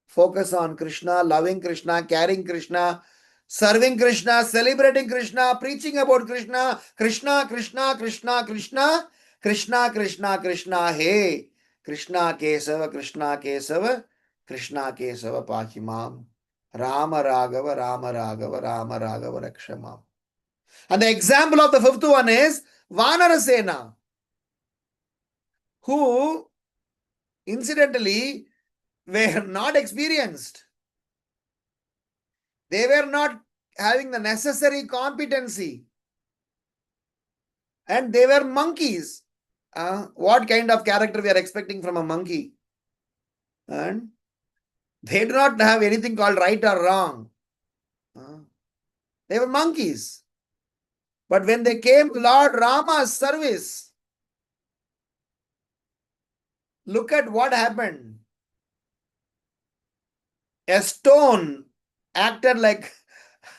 focus on Krishna, loving Krishna, carrying Krishna, serving Krishna, celebrating Krishna, preaching about Krishna, Krishna, Krishna, Krishna, Krishna, Krishna, Krishna, Krishna, hey, Krishna Kesava, Krishna Kesava, Krishna Kesava Pahimam, Rama Raghava, Rama Raghava, Rama Raghava Rakshamam. And the example of the fifth one is Vanarasena, who incidentally were not experienced. They were not having the necessary competency. And they were monkeys. What kind of character we are expecting from a monkey? And they do not have anything called right or wrong. They were monkeys. But when they came to Lord Rama's service, look at what happened. A stone acted like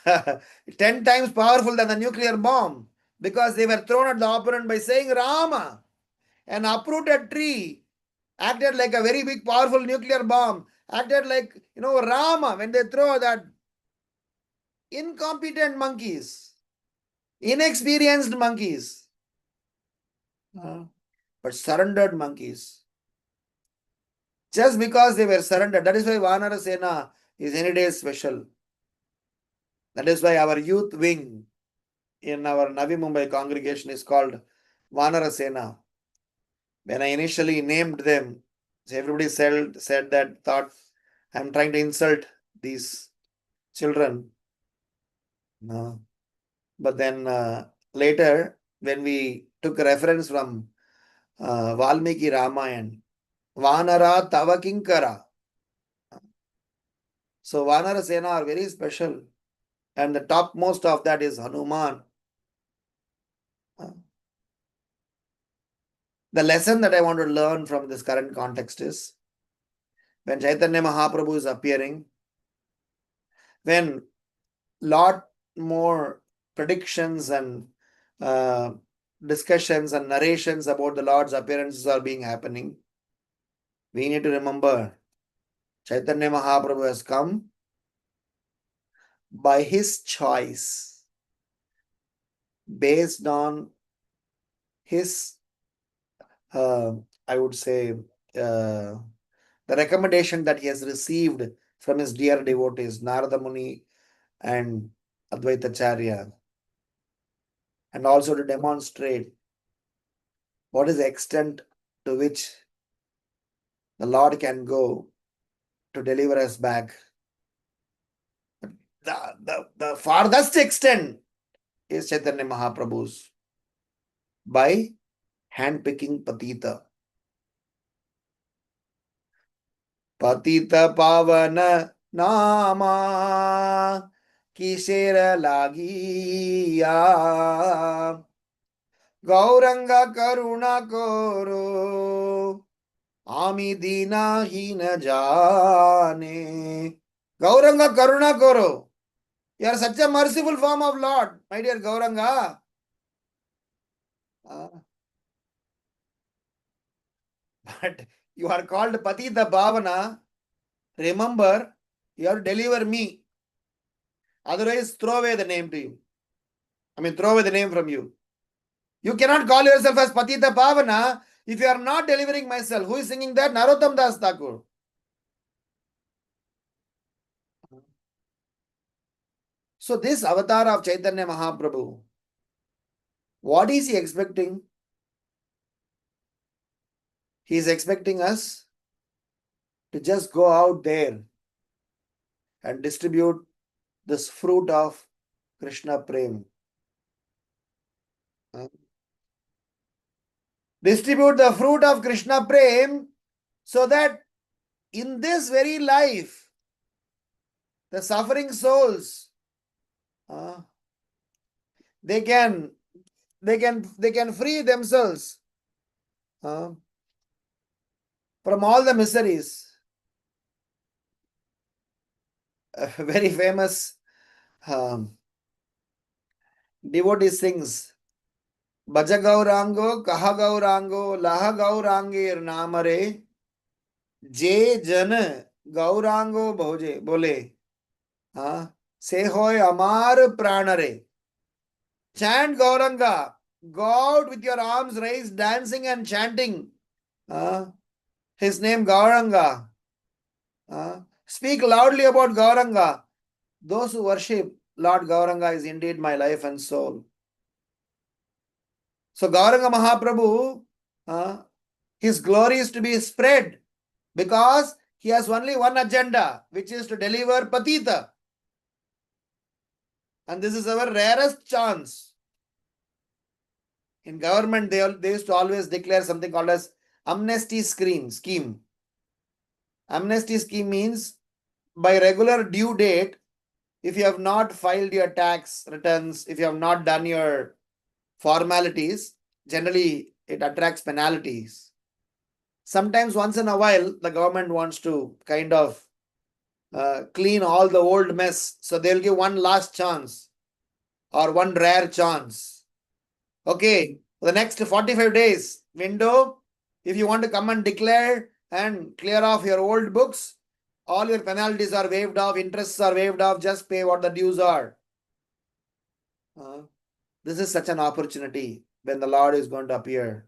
10 times powerful than the nuclear bomb because they were thrown at the opponent by saying Rama. An uprooted tree acted like a very big powerful nuclear bomb, acted like, Rama when they throw that. Incompetent monkeys, inexperienced monkeys, but surrendered monkeys. just because they were surrendered. That is why Vanara Sena is any day special. That is why our youth wing in our Navi Mumbai congregation is called Vanara Sena. When I initially named them, so everybody said that, thought I'm trying to insult these children. No. But then later, when we took a reference from Valmiki Ramayana, Vanara Tava Kinkara. So Vanara Sena are very special. And the topmost of that is Hanuman. The lesson that I want to learn from this current context is when Chaitanya Mahaprabhu is appearing, when lot more predictions and discussions and narrations about the Lord's appearances are being happening, we need to remember Chaitanya Mahaprabhu has come by his choice, based on his, I would say, the recommendation that he has received from his dear devotees, Narada Muni and Advaita Charya, and also to demonstrate what is the extent to which the Lord can go to deliver us back. The farthest extent is Chaitanya Mahaprabhu's by handpicking Patita. Patita Pavana Nama Kisera Lagiya Gauranga Karuna Koro Ami Dina Hina Jane. Gauranga Karuna Koro. You are such a merciful form of Lord, my dear Gauranga. But you are called Patita Bhavana. Remember, you have to deliver me. Otherwise, throw away the name to you. Throw away the name from you. You cannot call yourself as Patita Bhavana if you are not delivering myself. Who is singing that? Narottam Das Thakur. So this avatar of Chaitanya Mahaprabhu, what is he expecting? He is expecting us to just go out there and distribute this fruit of Krishna Prem. Distribute the fruit of Krishna Prem so that in this very life, the suffering souls, they can free themselves from all the miseries. A very famous devotee sings, Bhaja Gaurango, Kaha Gaurango, Laha Gaurangir Namare, Je Jan Gaurango Bhoje, Bole, Se Hoy Amar Pranare. Chant Gauranga, go out with your arms raised, dancing and chanting his name Gauranga. Speak loudly about Gauranga. Those who worship Lord Gauranga is indeed my life and soul. So Gauranga Mahaprabhu, his glory is to be spread because he has only one agenda, which is to deliver Patita. And this is our rarest chance. In government, they used to always declare something called as amnesty scheme. Amnesty scheme means by regular due date, if you have not filed your tax returns, if you have not done your formalities, generally it attracts penalties. Sometimes once in a while, the government wants to kind of clean all the old mess. So they'll give one last chance or one rare chance. Okay, for the next 45 days window, if you want to come and declare and clear off your old books, all your penalties are waived off, interests are waived off, just pay what the dues are. This is such an opportunity when the Lord is going to appear.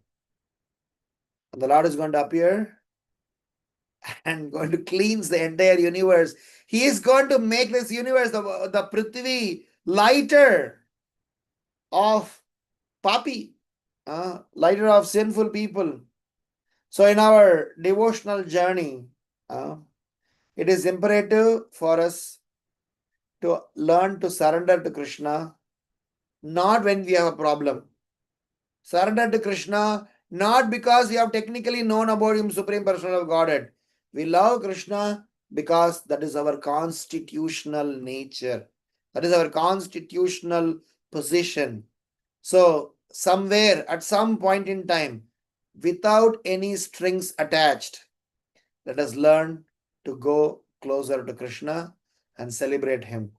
And the Lord is going to appear and going to cleanse the entire universe. He is going to make this universe, the Prithvi, lighter of papi, lighter of sinful people. So in our devotional journey, it is imperative for us to learn to surrender to Krishna, not when we have a problem. Surrender to Krishna, not because we have technically known about Him, Supreme Personality of Godhead. We love Krishna because that is our constitutional nature. That is our constitutional position. So, somewhere at some point in time, without any strings attached, let us learn to go closer to Krishna and celebrate Him.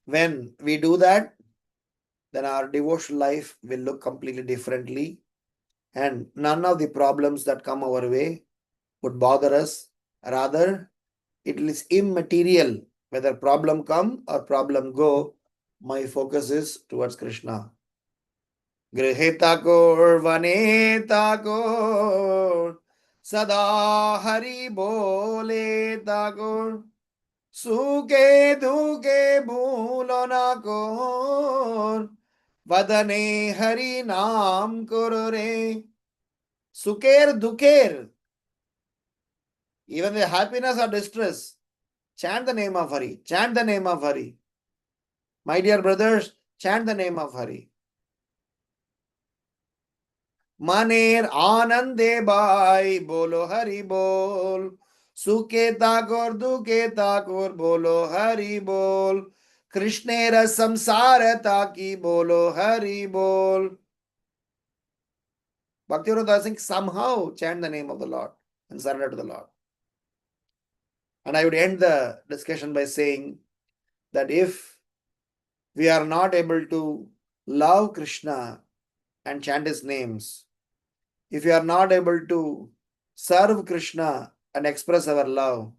When we do that, then our devotional life will look completely differently, and none of the problems that come our way would bother us. Rather, it is immaterial whether problem come or problem go. My focus is towards Krishna. Grihe Thakur, Vane Thakur, Sada Hari Bole Thakur, Suke Duke Bhulo na Kor, Vadane Hari Naam Kurore. Suker Duker, even the happiness or distress, chant the name of Hari. Chant the name of Hari. My dear brothers, chant the name of Hari. Maner Anande Bai, Bolo Hari Bol. Suke Thakur, Duke Thakur, Bolo Hari Bol. Krishnera Samsara Taki, Bolo Hari Bol. Bhaktivinoda Singh somehow chant the name of the Lord and surrender to the Lord. And I would end the discussion by saying that if we are not able to love Krishna and chant his names, if we are not able to serve Krishna and express our love,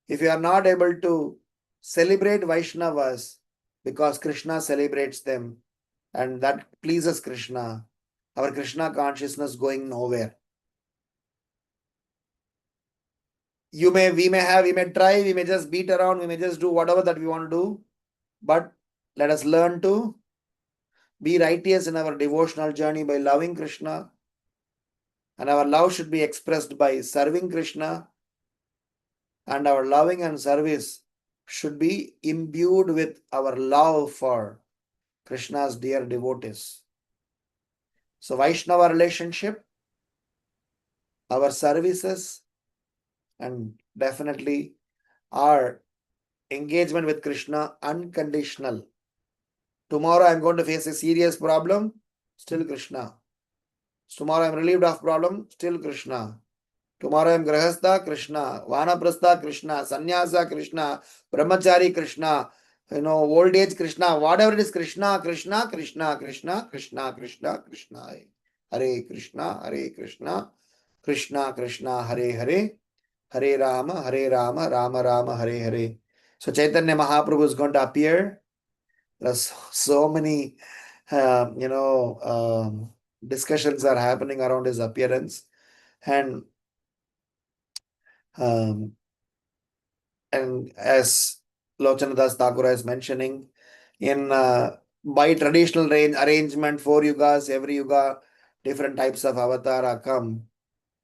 if we are not able to celebrate Vaishnavas because Krishna celebrates them and that pleases Krishna, our Krishna consciousness going nowhere. We may try, we may just beat around, we may just do whatever that we want to do, but let us learn to be righteous in our devotional journey by loving Krishna, and our love should be expressed by serving Krishna, and our loving and service should be imbued with our love for Krishna's dear devotees. So Vaishnava relationship, our services, and definitely our engagement with Krishna unconditional. Tomorrow I'm going to face a serious problem, still Krishna. Tomorrow I'm relieved of problem, still Krishna. Tomorrow I'm Grahastha, Krishna. Vanaprastha, Krishna. Sannyasa, Krishna. Brahmachari, Krishna. Old age, Krishna. Whatever it is, Krishna, Krishna, Krishna, Krishna, Krishna, Krishna, Krishna. Hare Krishna, Hare Krishna, Krishna, Krishna, Hare Hare, Hare Rama, Rama Rama, Hare Hare. So Chaitanya Mahaprabhu is going to appear. There's so many, discussions are happening around his appearance. And as Lochanadas Thakura is mentioning, in by traditional arrangement, 4 yugas, every yuga, different types of avatar come.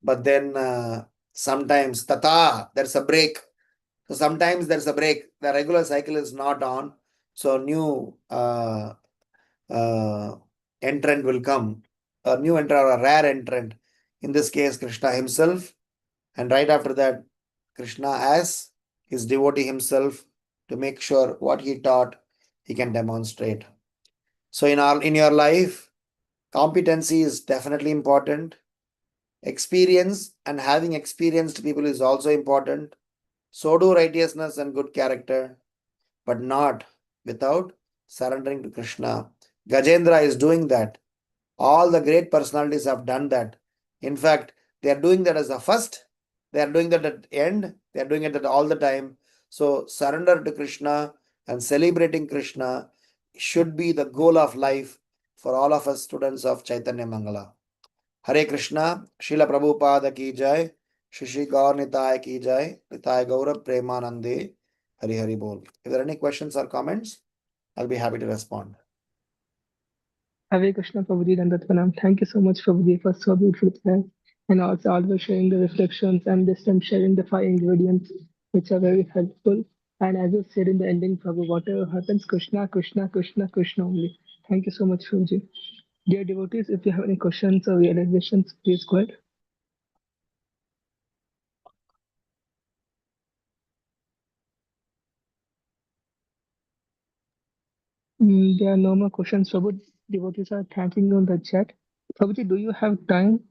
But then sometimes there's a break. So sometimes there's a break. The regular cycle is not on. So new entrant will come. A new entrant or a rare entrant. In this case, Krishna himself. And right after that, Krishna as his devotee himself to make sure what he taught, he can demonstrate. So in your life, competency is definitely important. Experience and having experienced people is also important. So do righteousness and good character, but not without surrendering to Krishna. Gajendra is doing that. All the great personalities have done that. In fact, they are doing that as a first. They are doing that at the end. They are doing it all the time. So surrender to Krishna and celebrating Krishna should be the goal of life for all of us students of Chaitanya Mangala. Hare Krishna, Srila Prabhupada ki jai. Shri Gaur Nitai ki jai, Nitai Gaurav Premanande, Hari Hari Bol. If there are any questions or comments, I'll be happy to respond. Hare Krishna, Prabhuji, Dandat Pranam. Thank you so much, Prabhuji, for so beautiful prayer. And also always sharing the reflections and this time sharing the 5 ingredients, which are very helpful. And as you said in the ending, Prabhu, whatever happens, Krishna, Krishna, Krishna, Krishna only. Thank you so much, Prabhuji. Dear devotees, if you have any questions or realizations, please go ahead. There are no more questions, Prabhu. Devotees are thanking you on the chat. Prabhuji, do you have time?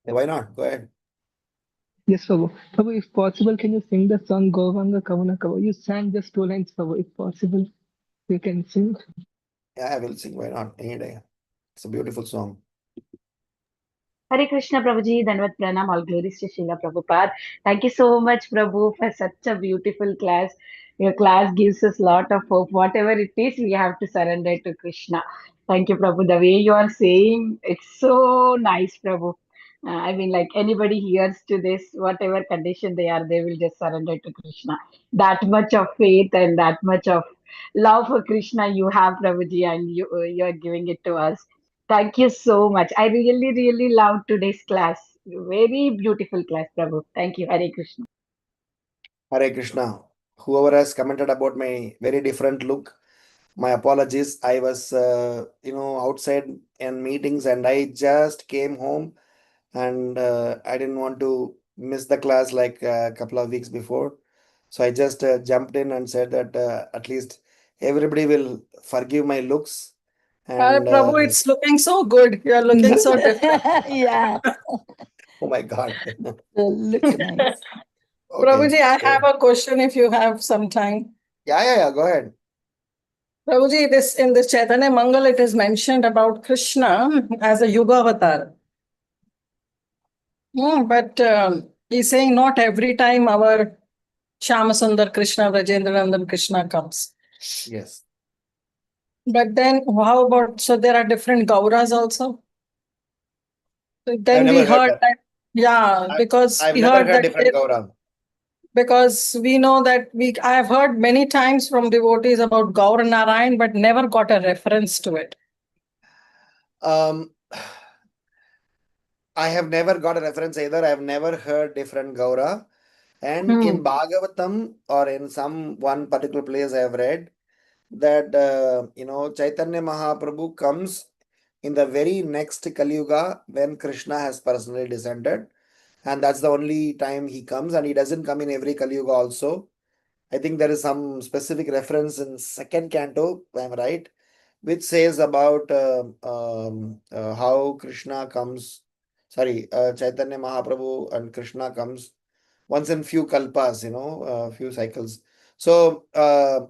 Why not? Go ahead. Yes, Prabhu. Prabhu, if possible, can you sing the song Govanga Kavana Kava? You sang just 2 lines, Prabhu. If possible, you can sing. Yeah, I will sing. Why not? Any day. It's a beautiful song. Hare Krishna Prabhuji, Danvat Pranam, all glories to Srila Prabhupada. Thank you so much, Prabhu, for such a beautiful class. Your class gives us a lot of hope. Whatever it is, we have to surrender to Krishna. Thank you, Prabhu. The way you are saying, it's so nice, Prabhu. I mean, like anybody hears to this, whatever condition they are, they will just surrender to Krishna. That much of faith and that much of love for Krishna you have, Prabhuji, and you are giving it to us. Thank you so much. I really, really loved today's class. Very beautiful class, Prabhu. Thank you. Hare Krishna. Hare Krishna. Whoever has commented about my very different look, my apologies. I was, outside in meetings and I just came home and I didn't want to miss the class like a couple of weeks before. So I just jumped in and said that at least everybody will forgive my looks. And Prabhu, it's looking so good. You are looking so different. Yeah, oh my God. looks nice. Okay. Prabhuji, I have a question if you have some time. Yeah. Go ahead. Prabhuji, in this Chaitanya Mangal, it is mentioned about Krishna as a Yuga avatar. But he's saying not every time our Shyamasundar Krishna, Rajendranandan Krishna comes. Yes. But then how about, so there are different Gauras also? Then I've we never heard heard that. that, yeah, because I've we never heard heard that different Gaura. because we know that I have heard many times from devotees about Gaur Narayan, but never got a reference to it. I have never got a reference either. I've never heard different Gaura. And in Bhagavatam or in some one particular place I have read that Chaitanya Mahaprabhu comes in the very next Kali Yuga when Krishna has personally descended, and that's the only time he comes, and he doesn't come in every Kali Yuga also. I think there is some specific reference in second canto, if I'm right, which says about how Krishna comes. Sorry, Chaitanya Mahaprabhu and Krishna comes once in few kalpas, few cycles. So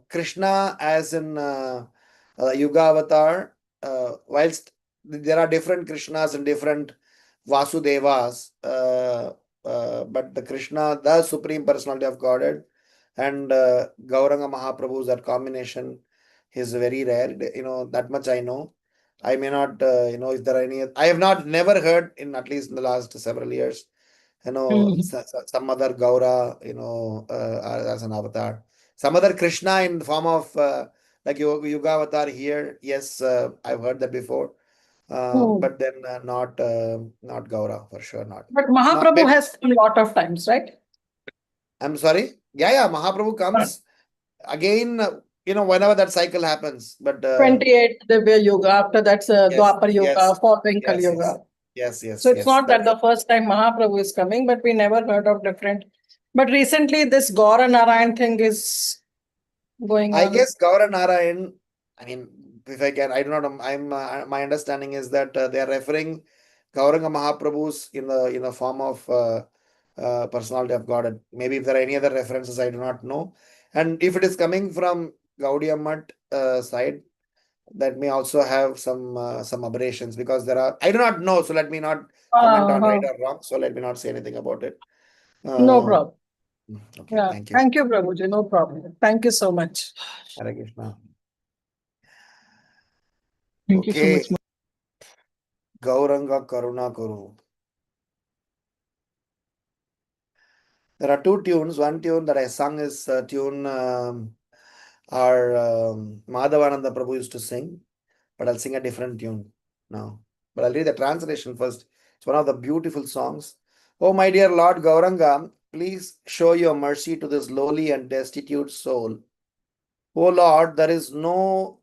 Krishna as in Yuga avatar, whilst there are different Krishnas and different Vasudevas, but the Krishna, the Supreme Personality of Godhead, and Gauranga Mahaprabhu's that combination is very rare. That much I know. I may not, if there are any. I have never heard in at least in the last several years some other Gaura, as an avatar. Some other Krishna in the form of like Yuga avatar here. Yes, I've heard that before. But then not Gaura for sure. Not. But Mahaprabhu has come a lot of times, right? I'm sorry. Yeah. Mahaprabhu comes again. Whenever that cycle happens. But 28 Divya Yoga. After that's Dwapar Yoga, following Kali Yoga. Yes. So it's not that the first time Mahaprabhu is coming, but we never heard of different. But recently, this Gaura Narayan thing is going on. I guess Gaura Narayan, I mean, if I can, I do not. My understanding is that they are referring Gauranga Mahaprabhu's in the form of personality of God. Maybe if there are any other references, I do not know. And if it is coming from Gaudiya Mutt side, that may also have some aberrations because there are. I do not know, so let me not comment on right or wrong. So let me not say anything about it. No problem. Okay, Yeah. thank you. Thank you, Prabhuji. No problem. Thank you so much. Hare Krishna. Thank you so much. Gauranga Karuna Kuru. There are two tunes. One tune that I sung is a tune our Madhavananda Prabhu used to sing, but I'll sing a different tune now. But I'll read the translation first. It's one of the beautiful songs. Oh, my dear Lord Gauranga, please show your mercy to this lowly and destitute soul. Oh Lord, there is no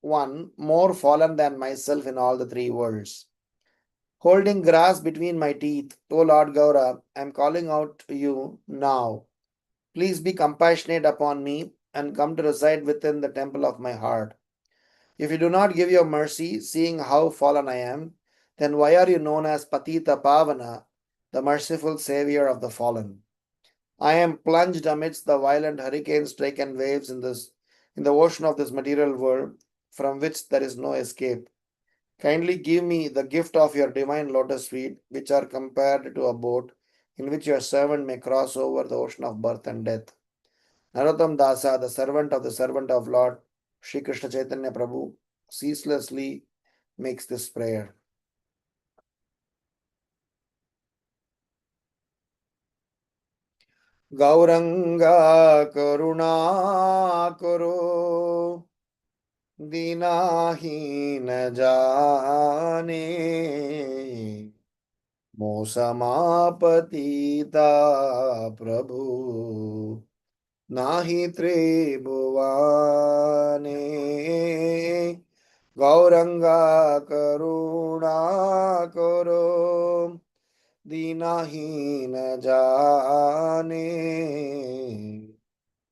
one more fallen than myself in all the three worlds. Holding grass between my teeth, O Lord Gaura, I am calling out to you now. Please be compassionate upon me and come to reside within the temple of my heart. If you do not give your mercy, seeing how fallen I am, then why are you known as Patita Pavana, the merciful savior of the fallen? I am plunged amidst the violent hurricane-stricken waves in the ocean of this material world, from which there is no escape. Kindly give me the gift of your divine lotus feet, which are compared to a boat in which your servant may cross over the ocean of birth and death. Narottam Dasa, the servant of Lord Sri Krishna Chaitanya Prabhu, ceaselessly makes this prayer. Gauranga Karuna Karo Dinahin Jane Mosamapatita Prabhu Nahi Tribhuvane Gauranga Karuna Karo Dinahin Jane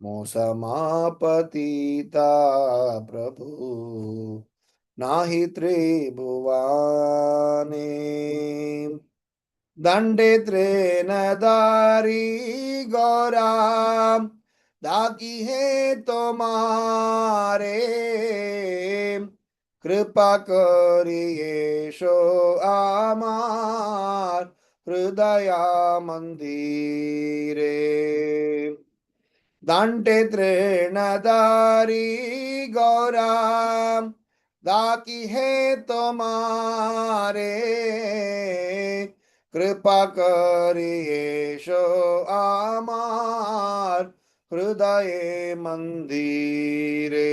Mosamapatita Prabhu Nahi Tribhuvane Dande Trenadari Gora Daki He Tomare Kripa Kariye Sho Amar Hridaya Mandire Dante Trenadari Gora Daki He Tomare Kripa Kariye Sho Amar Hridaye Mandire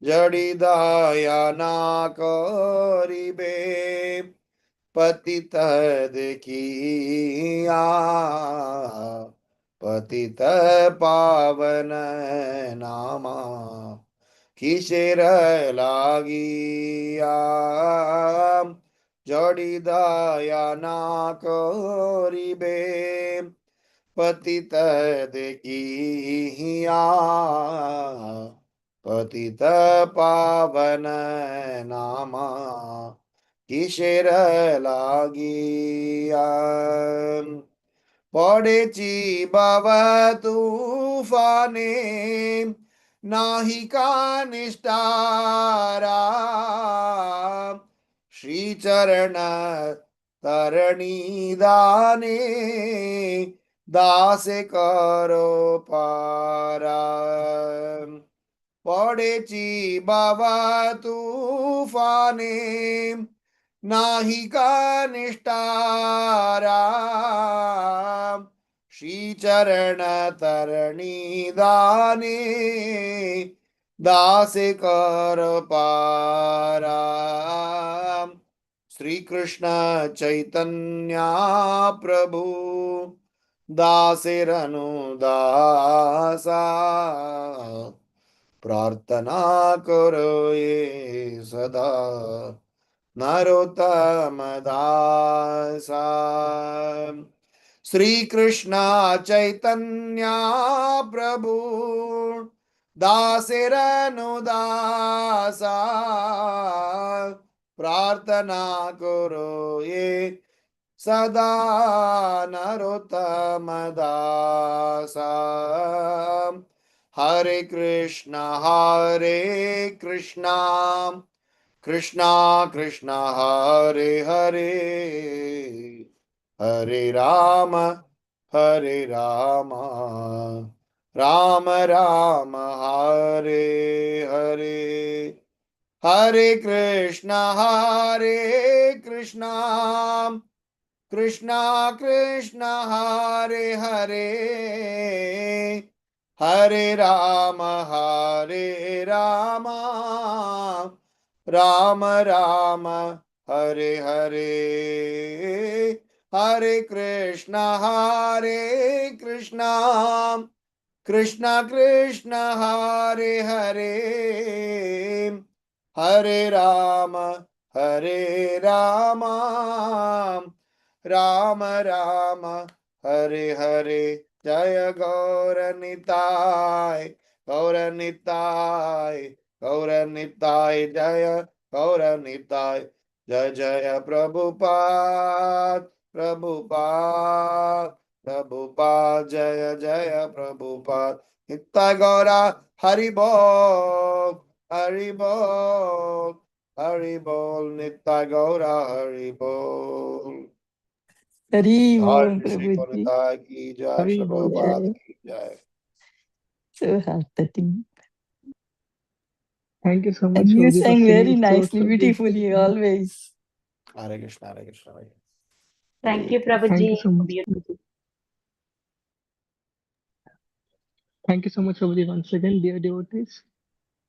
Jadi Daya Na Karibe Patita Dekhiya पतित पावन नामा किशेर लागिया जोड़ी दया ना करिबे पतित देखिया पतित पावन नामा किशेर लागिया पड़ेची बाबा तूफाने नाहिका निष्ठारा श्री चरण तरणी दाने दास करो पारा पड़ेची बाबा तूफाने नाहिका निष्ठारा श्री चरण तरणी दाने दास कर पारा श्री कृष्ण चैतन्य प्रभु दासेरनु दासा प्रार्थना करो ये सदा नरोत्तम दासा श्री कृष्ण चैतन्य प्रभु दासेरनु दासा प्रार्थना करो ये सदा नरोत्तम दासा हरे कृष्णा कृष्णा कृष्णा हरे हरे हरे राम राम राम हरे हरे हरे कृष्णा कृष्णा कृष्णा हरे हरे, हरे राम राम राम हरे हरे, हरे कृष्णा कृष्णा कृष्णा हरे हरे, हरे राम राम राम हरे हरे। जय गौरनिताय गौरनिताय गौरनिताय, जय गौरनिताय। जय जय प्रभुपाद प्रभुपाद प्रभुपाद, जय जय प्रभुपाद। नित्य गौरा हरि बोल हरि बोल हरि बोल, नित्य गौरा हरि बोल। हरी बोल श्री प्रभु जी। गौरनिताय की जय, हरि श्री बोल। प्रभुपाद की जय। So hearty. Thank you so And much, you Prabhuji, for sang very singing nicely, so beautifully, beautifully. always. Hare Krishna Hare Krishna. Thank you, Prabhuji. Thank you so much, Prabhuji. Thank you so much, Prabhuji, once again, dear devotees.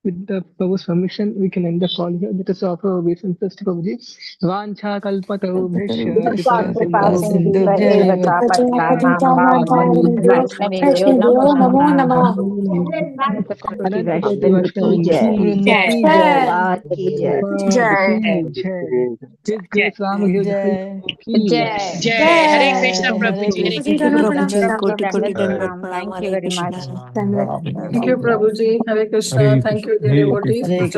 With the Prabhu's permission, we can end the call here. Let us offer obeisance to Prabhuji. Vancha kalpatarubbhishya kripa कृपा sindhu Sindhu भ्येव जैव पतितानां वैष्णवेभ्यो नमो नमः। अनंत कोटि Vrinda वैष्णव ki वृंद jai. की वृंद जय, की जय प्रभुपाद Jai. की जय, His Grace Ramgiridhari जय की जय जय। जय हरे जय कृष्ण हरे प्रभु जी, हरे प्रभुजी कृष्ण कृष्ण। दंडवत प्रभु प्रणाम। जी Prabhuji, कोटि दंडवत दंडवत प्रणाम, प्रणाम। Thank you Hare very Krishna much. दंडवत। Thank you, Prabhuji. Hare Krishna. Thank you, dear devotees, Hare for Krishna. joining.